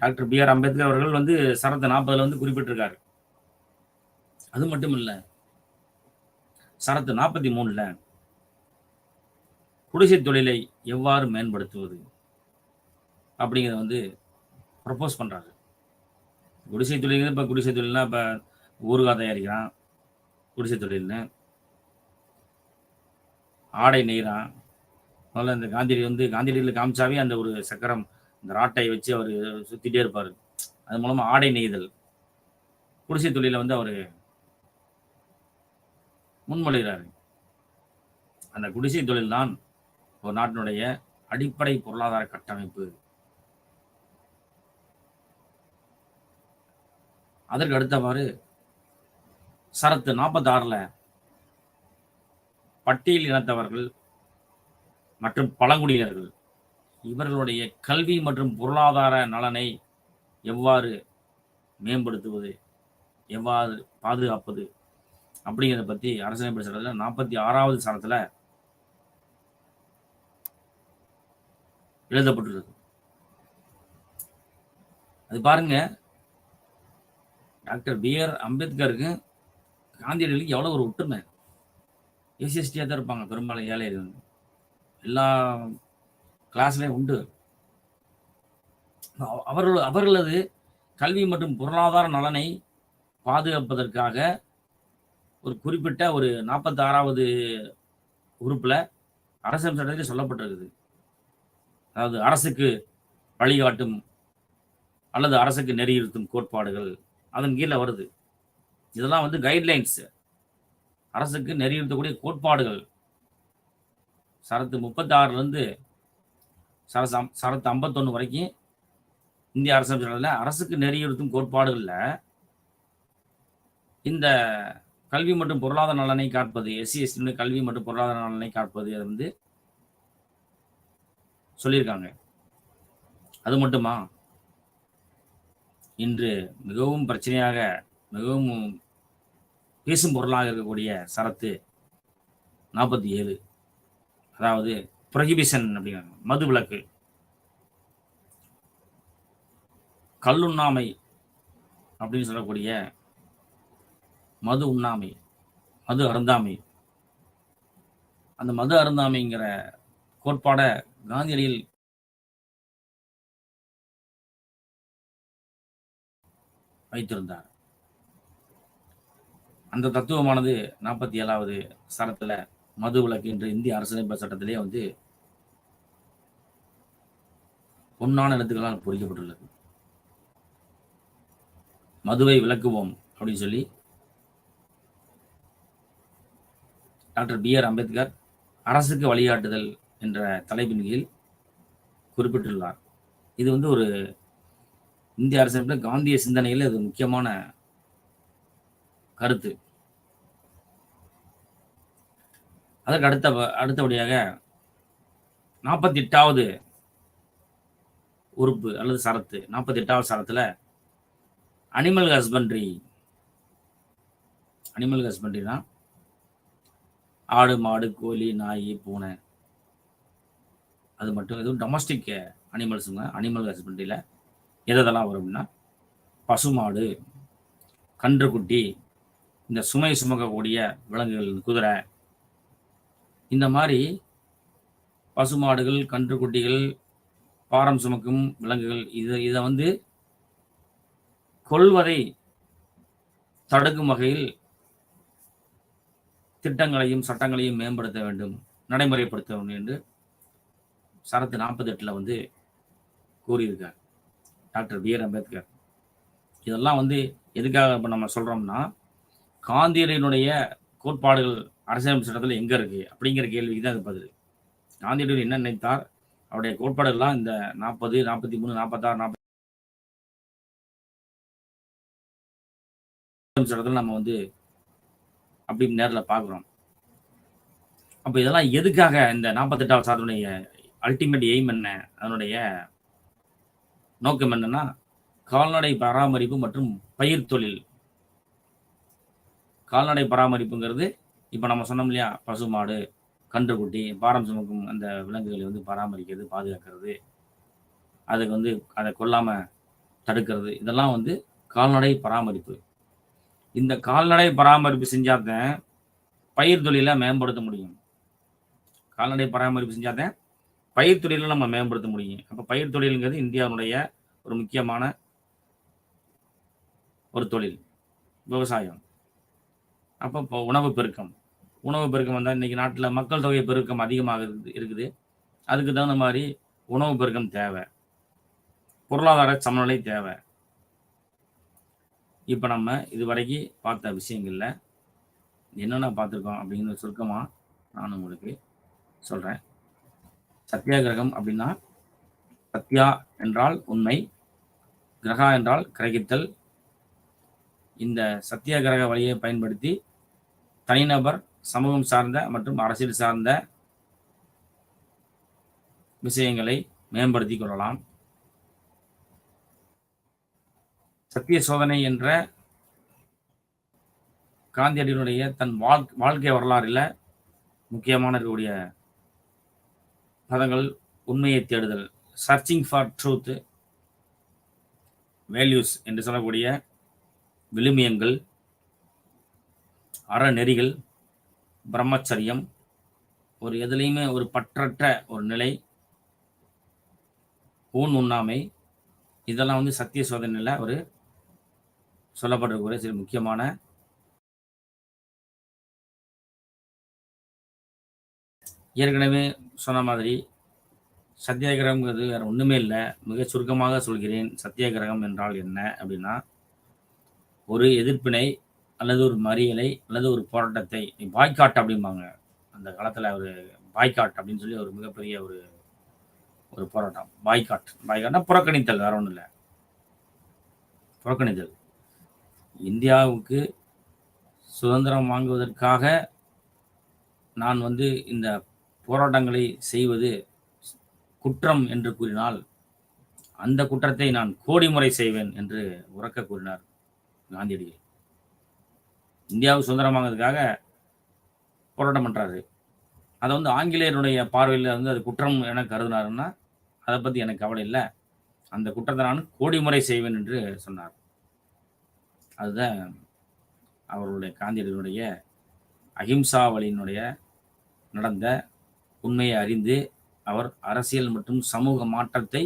[SPEAKER 1] டாக்டர் பி.ஆர். அம்பேத்கர் அவர்கள் வந்து ஷரத்து 40 வந்து குறிப்பிட்டிருக்காரு. அது மட்டும் இல்ல, ஷரத்து 43ல குடிசை தொழிலை எவ்வாறு மேம்படுத்துவது அப்படிங்கிறத வந்து ப்ரப்போஸ் பண்றாரு. குடிசை தொழில், இப்போ குடிசை தொழில்னா இப்போ ஊறுகாய் தயாரிக்கிறான் குடிசை தொழில்னு, ஆடை நெய்கிறான். முதல்ல இந்த காந்தியடிகளில் காமிச்சாவே அந்த ஒரு சக்கரம், இந்த ராட்டை வச்சு அவர் சுத்திட்டே இருப்பார். அது மூலமா ஆடை நெய்தல், குடிசை தொழில வந்து அவர் முன்மொழிகிறாரு. அந்த குடிசை தொழில் தான் ஒரு நாட்டினுடைய அடிப்படை பொருளாதார கட்டமைப்பு. அதற்கு அடுத்தவாறு ஷரத்து 46ல பட்டியல் இனத்தவர்கள் மற்றும் பழங்குடியினர்கள் இவர்களுடைய கல்வி மற்றும் பொருளாதார நலனை எவ்வாறு மேம்படுத்துவது, எவ்வாறு பாதுகாப்பது அப்படிங்கிறத பத்தி அரசியலமைப்பு சட்டத்தில் 46வது சட்டத்துல எழுதப்பட்டுள்ளது. அது பாருங்க, டாக்டர் பி.ஆர். அம்பேத்கருக்கு காந்தியடிகளுக்கு எவ்வளவு ஒரு ஒற்றுமை. எஸ்சிஎஸ்டியாக தான் இருப்பாங்க பெரும்பாலும் ஏழைகள், எல்லா கிளாஸ்லையும் உண்டு. அவர்களது கல்வி மற்றும் பொருளாதார நலனை பாதுகாப்பதற்காக ஒரு குறிப்பிட்ட ஒரு 46வது உறுப்புல அரசியல் சட்டத்தில் சொல்லப்பட்டிருக்குது. அதாவது அரசுக்கு வழிகாட்டும் அல்லது அரசுக்கு நெறியிருத்தும் கோட்பாடுகள் அதன் கீழே வருது. இதெல்லாம் வந்து கைட்லைன்ஸ், அரசுக்கு நெறியிருத்தக்கூடிய கோட்பாடுகள். ஷரத்து 36லேருந்து ஷரத்து 51 வரைக்கும் இந்திய அரசியல் சட்டத்தில் அரசுக்கு நெறியிருத்தும் கோட்பாடுகளில் இந்த கல்வி மற்றும் பொருளாதார நலனை காப்பது, எஸ்சி கல்வி மற்றும் பொருளாதார நலனை காப்பது அதை வந்து சொல்லியிருக்காங்க. அது மட்டுமா, இன்று மிகவும் பிரச்சனையாக, மிகவும் பேசும் பொருளாக இருக்கக்கூடிய ஷரத்து 47, அதாவது ப்ரொஹிபிஷன் அப்படிங்கிறாங்க, மது விலக்கு. கல்லுண்ணாமை அப்படின்னு சொல்லக்கூடிய மது உண்ணாமை, மது அருந்தாமை. அந்த மது அருந்தாமைங்கிற கோட்பாடை காந்தியடிகள் வைத்திருந்தார். அந்த தத்துவமானது 47வது சட்டத்துல மது விலக்கு என்ற இந்திய அரசியலமைப்பு சட்டத்திலே வந்து பொன்னான எழுத்துக்களால் பொறிக்கப்பட்டுள்ளது. மதுவை விலக்குவோம் அப்படின்னு சொல்லி டாக்டர் பி.ஆர். அம்பேத்கர் அரசுக்கு வழிகாட்டுதல் என்ற தலைப்பின் கீழ் குறிப்பிட்டுள்ளார். இது வந்து ஒரு இந்திய அரசியலமைப்பில் காந்திய சிந்தனையில் இது முக்கியமான கருத்து. அதற்கு அடுத்தபடியாக 48வது உறுப்பு அல்லது சரத்து, 48வது சரத்துல அனிமல் ஹஸ்பண்ட்ரினா ஆடு, மாடு, கோழி, நாய், பூனை, அது மட்டும் எதுவும் டொமஸ்டிக் அனிமல்ஸுங்க. அனிமல் ஹஸ்பண்ட்ரியில் எதெல்லாம் வரும் அப்படின்னா பசுமாடு, கன்றுக்குட்டி, இந்த சுமை சுமக்கக்கூடிய விலங்குகள், குதிரை, இந்த மாதிரி பசுமாடுகள், கன்றுக்குட்டிகள், பாரம் சுமக்கும் விலங்குகள், இதை வந்து கொல்வதை தடுக்கும் வகையில் திட்டங்களையும் சட்டங்களையும் மேம்படுத்த வேண்டும், நடைமுறைப்படுத்த வேண்டும் என்று சரத்து 48 வந்து கூறியிருக்கார் டாக்டர் பி.ஆர். அம்பேத்கர். இதெல்லாம் வந்து எதுக்காக இப்போ நம்ம சொல்றோம்னா, காந்தியடிகளுடைய கோட்பாடுகள் அரசியலமைப்பு சட்டத்தில் எங்க இருக்கு அப்படிங்கிற கேள்விக்கு தான் அது பதில். காந்தியடிகள் என்ன நினைத்தார், அவருடைய கோட்பாடுகள்லாம் இந்த 40, 43, 46, 40 சட்டத்தில் நம்ம வந்து அப்படி நேரில் பார்க்குறோம். அப்போ இதெல்லாம் எதுக்காக, இந்த 48வது சட்டத்துடைய அல்டிமேட் எய்ம் என்ன, அதனுடைய நோக்கம் என்னன்னா கால்நடை பராமரிப்பு மற்றும் பயிர் தொழில். கால்நடை பராமரிப்புங்கிறது இப்போ நம்ம சொன்னோம் இல்லையா, பசுமாடு, கன்றுக்குட்டி, பாரம் சுமக்கும் அந்த விலங்குகளை வந்து பராமரிக்கிறது, பாதுகாக்கிறது, அதுக்கு வந்து அதை கொல்லாம தடுக்கிறது, இதெல்லாம் வந்து கால்நடை பராமரிப்பு. இந்த கால்நடை பராமரிப்பு செஞ்சாதான் பயிர் தொழிலை மேம்படுத்த முடியும். கால்நடை பராமரிப்பு செஞ்சாதான் பயிர் தொழிலை நம்ம மேம்படுத்த முடியும். அப்போ பயிர் தொழிலுங்கிறது இந்தியாவுடைய ஒரு முக்கியமான ஒரு தொழில், விவசாயம். அப்போ இப்போ உணவு பெருக்கம் வந்தால் இன்னைக்கு நாட்டில் மக்கள் தொகை பெருக்கம் அதிகமாக இருக்குது. அதுக்கு தகுந்த மாதிரி உணவு பெருக்கம் தேவை, பொருளாதார சமநிலை தேவை. இப்போ நம்ம இதுவரைக்கும் பார்த்த விஷயங்கள்ல என்னென்ன பார்த்துருக்கோம் அப்படிங்கிற சுருக்கமாக நான் உங்களுக்கு சொல்கிறேன். சத்தியாகிரகம் அப்படின்னா, சத்யா என்றால் உண்மை, கிரகா என்றால் கிரகித்தல். இந்த சத்தியாகிரக வழியை பயன்படுத்தி தனிநபர், சமூகம் சார்ந்த மற்றும் அரசியல் சார்ந்த விஷயங்களை மேம்படுத்தி கொள்ளலாம். சத்திய சோதனை என்ற காந்தியடிகளுடைய தன் வாழ்க்கை வரலாறுல முக்கியமான இருக்கக்கூடிய பதங்கள் உண்மையை தேடுதல், சர்ச்சிங் ஃபார் ட்ரூத், வேல்யூஸ் என்று சொல்லக்கூடிய விழுமியங்கள், அறநெறிகள், பிரம்மச்சரியம், ஒரு எதுலையுமே ஒரு பற்றற்ற ஒரு நிலை, ஊன் உண்ணாமை, இதெல்லாம் வந்து சத்திய சோதனையில் ஒரு சொல்லப்பட்டிருக்கிற சில முக்கியமான ஏற்கனவே சொன்ன மாதிரி சத்தியாகிரகம்ங்கிறது வேற ஒன்றுமே இல்லை. மிக சுருக்கமாக சொல்கிறேன். சத்தியாகிரகம் என்றால் என்ன அப்படின்னா, ஒரு எதிர்ப்பினை அல்லது ஒரு மறியலை அல்லது ஒரு போராட்டத்தை, பாய்காட் அப்படிம்பாங்க அந்த காலத்தில். ஒரு பாய்காட் அப்படின்னு சொல்லி ஒரு மிகப்பெரிய ஒரு போராட்டம். பாய்காட்னா புறக்கணித்தல், வேற ஒன்றும் இல்லை, புறக்கணித்தல். இந்தியாவுக்கு சுதந்திரம் வாங்குவதற்காக நான் வந்து இந்த போராட்டங்களை செய்வது குற்றம் என்று கூறினால், அந்த குற்றத்தை நான் கோடி முறை செய்வேன் என்று உரக்க கூறினார் காந்தியடிகள். இந்தியாவுக்கு சுதந்திரம் வாங்குறதுக்காக போராட்டம் பண்றாரு. அதை வந்து ஆங்கிலேயருடைய பார்வையில் வந்து அது குற்றம் என கருதினாருன்னா அதை பற்றி எனக்கு கவலை இல்லை, அந்த குற்றத்தை நான் கோடி முறை செய்வேன் என்று சொன்னார். அதுதான் அவருடைய காந்தியடிகளுடைய அஹிம்சா வழியினுடைய நடந்த உண்மையை அறிந்து அவர் அரசியல் மற்றும் சமூக மாற்றத்தை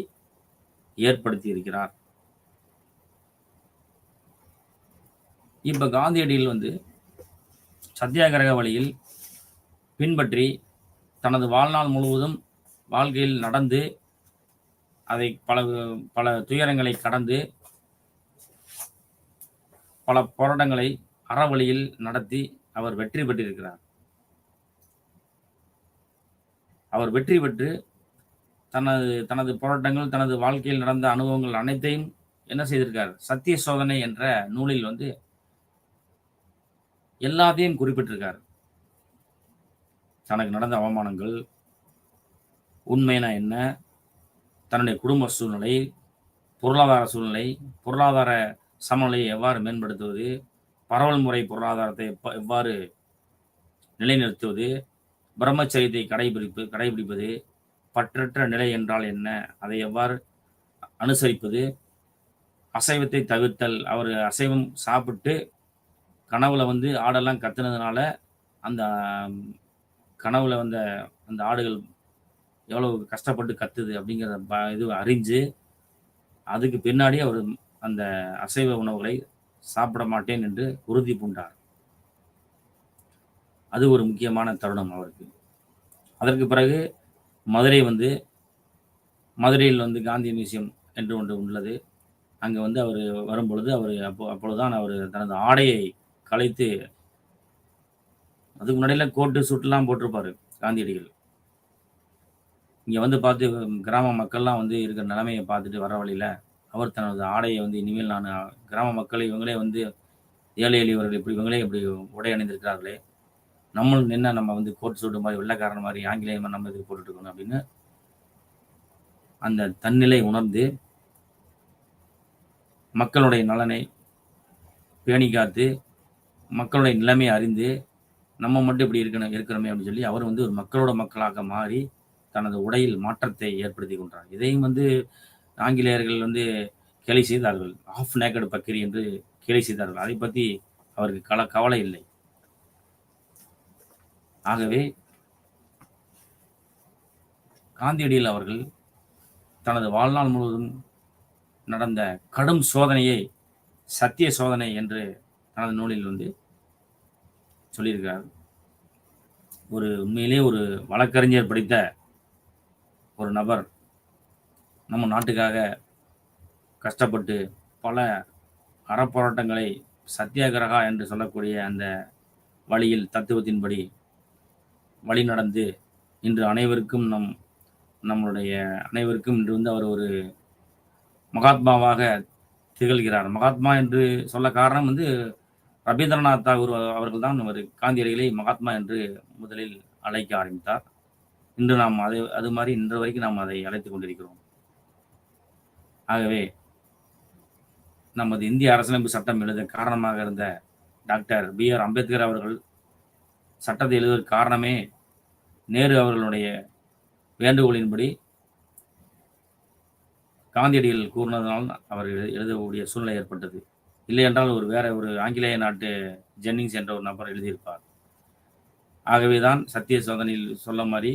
[SPEAKER 1] ஏற்படுத்தி இருக்கிறார். இப்ப காந்தியடிகள் வந்து சத்தியாகிரக வழியில் பின்பற்றி தனது வாழ்நாள் முழுவதும் வாழ்க்கையில் நடந்து அதை பல துயரங்களை கடந்து பல போராட்டங்களை அறவழியில் நடத்தி அவர் வெற்றி பெற்றிருக்கிறார். அவர் வெற்றி பெற்று தனது தனது போராட்டங்கள், தனது வாழ்க்கையில் நடந்த அனுபவங்கள் அனைத்தையும் என்ன செய்திருக்கார்? சத்திய சோதனை என்ற நூலில் வந்து எல்லாத்தையும் குறிப்பிட்டிருக்கார். தனக்கு நடந்த அவமானங்கள், உண்மைனா என்ன? தன்னுடைய குடும்ப சூழ்நிலை, பொருளாதார சூழ்நிலை, பொருளாதார சமநிலையை எவ்வாறு மேம்படுத்துவது? பரவல் முறை பொருளாதாரத்தை எவ்வாறு நிலைநிறுத்துவது? பிரம்மச்சரியத்தை கடைபிடிப்பது, பற்றற்ற நிலை என்றால் என்ன? அதை எவ்வாறு அனுசரிப்பது? அசைவத்தை தவிர்த்தல். அவர் அசைவம் சாப்பிட்டு கனவுல வந்து ஆடெல்லாம் கத்துனதுனால, அந்த கனவுல வந்த அந்த ஆடுகள் எவ்வளவு கஷ்டப்பட்டு கத்துது அப்படிங்கிற இது அறிஞ்சு, அதுக்கு பின்னாடி அவர் அந்த அசைவ உணவுகளை சாப்பிட மாட்டேன் என்று உறுதி பூண்டார். அது ஒரு முக்கியமான தருணம் அவருக்கு. அதற்கு பிறகு மதுரை வந்து மதுரையில் வந்து காந்தி மியூசியம் என்று ஒன்று உள்ளது. அங்க வந்து அவரு வரும்பொழுது, அப்பொழுதுதான் அவரு தனது ஆடையை களைத்து அதுக்கு முன்னாடிலாம் கோட்டு, சூட்லாம் போட்டிருப்பாரு காந்தியடிகள். இங்க வந்து பார்த்து கிராம மக்கள்லாம் வந்து இருக்கிற நிலைமைய பார்த்துட்டு வர வழியில, அவர் தனது ஆடைய வந்து இனிமேல் நானு கிராம மக்கள் இவங்களே வந்து ஏழை எளியவர்கள் இப்படி இவங்களே இப்படி உடை அணிந்திருக்கிறார்களே, நம்மளும் என்ன நம்ம வந்து கோட் சூட் மாரி வெள்ளைக்காரன் மாரி ஆங்கிலேயன் மாரி நம்ம எதுக்கு போட்டுட்டு இருக்கணும் அப்படின்னு, அந்த தன்னிலை உணர்ந்து மக்களுடைய நலனை பேணி காத்து, மக்களுடைய நிலைமையை அறிந்து, நம்ம மட்டும் இப்படி இருக்கிறோமே அப்படின்னு சொல்லி அவர் வந்து ஒரு மக்களோட மக்களாக மாறி, தனது உடையில் மாற்றத்தை ஏற்படுத்திக் கொண்டார். இதையும் வந்து ஆங்கிலேயர்கள் வந்து கேலி செய்தார்கள். "ஆஃப் நேக்கட் பக்கிரி" என்று கேலி செய்தார்கள். அதைப் பத்தி அவருக்கு கவலை இல்லை. ஆகவே காந்தியடிகள் அவர்கள் தனது வாழ்நாள் முழுவதும் நடந்த கடும் சோதனையை சத்திய சோதனை என்று தனது நூலில் வந்து சொல்லியிருக்கிறார். உண்மையிலே ஒரு வழக்கறிஞர் படித்த ஒரு நபர் நம்ம நாட்டுக்காக கஷ்டப்பட்டு பல அறப்போராட்டங்களை சத்தியாகிரகா என்று சொல்லக்கூடிய அந்த வழியில் தத்துவத்தின்படி வழி நடந்து இன்று அனைவருக்கும் அனைவருக்கும் இன்று வந்து அவர் ஒரு மகாத்மாவாக திகழ்கிறார். மகாத்மா என்று சொல்ல காரணம் வந்து ரவீந்திரநாத் தாகூர் அவர்கள் தான் காந்தியடிகளை மகாத்மா என்று முதலில் அழைக்க ஆரம்பித்தார். இன்று நாம் அது மாதிரி இன்று வரைக்கும் நாம் அதை அழைத்துக் கொண்டிருக்கிறோம். ஆகவே நமது இந்திய அரசியலமைப்பு சட்டம் எழுத காரணமாக இருந்த டாக்டர் பி.ஆர். அம்பேத்கர் அவர்கள் சட்டத்தை எழுதுவதற்கு காரணமே நேரு அவர்களுடைய வேண்டுகோளின்படி காந்தியடிகள் கூறினதனால் அவர் எழுதக்கூடிய சூழ்நிலை ஏற்பட்டது. இல்லை என்றால் வேற ஒரு ஆங்கிலேய நாட்டு ஜென்னிங்ஸ் என்ற ஒரு நபர் எழுதியிருப்பார். ஆகவேதான் சத்திய சோதனையில் சொல்ல மாதிரி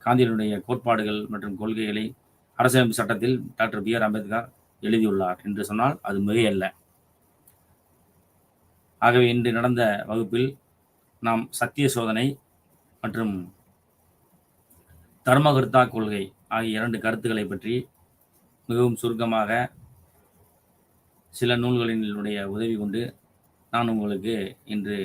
[SPEAKER 1] காந்தியடிகளுடைய கோட்பாடுகள் மற்றும் கொள்கைகளை அரசியலமைப்பு சட்டத்தில் டாக்டர் பி.ஆர். அம்பேத்கர் எழுதியுள்ளார் என்று சொன்னால் அது மிகையல்ல. ஆகவே இன்று நடந்த வகுப்பில் நாம் சத்திய சோதனை மற்றும் தர்மகர்த்தா கொள்கை ஆகிய 2 கருத்துக்களை பற்றி மிகவும் சுருக்கமாக சில நூல்களினுடைய உதவி கொண்டு நான் உங்களுக்கு இன்று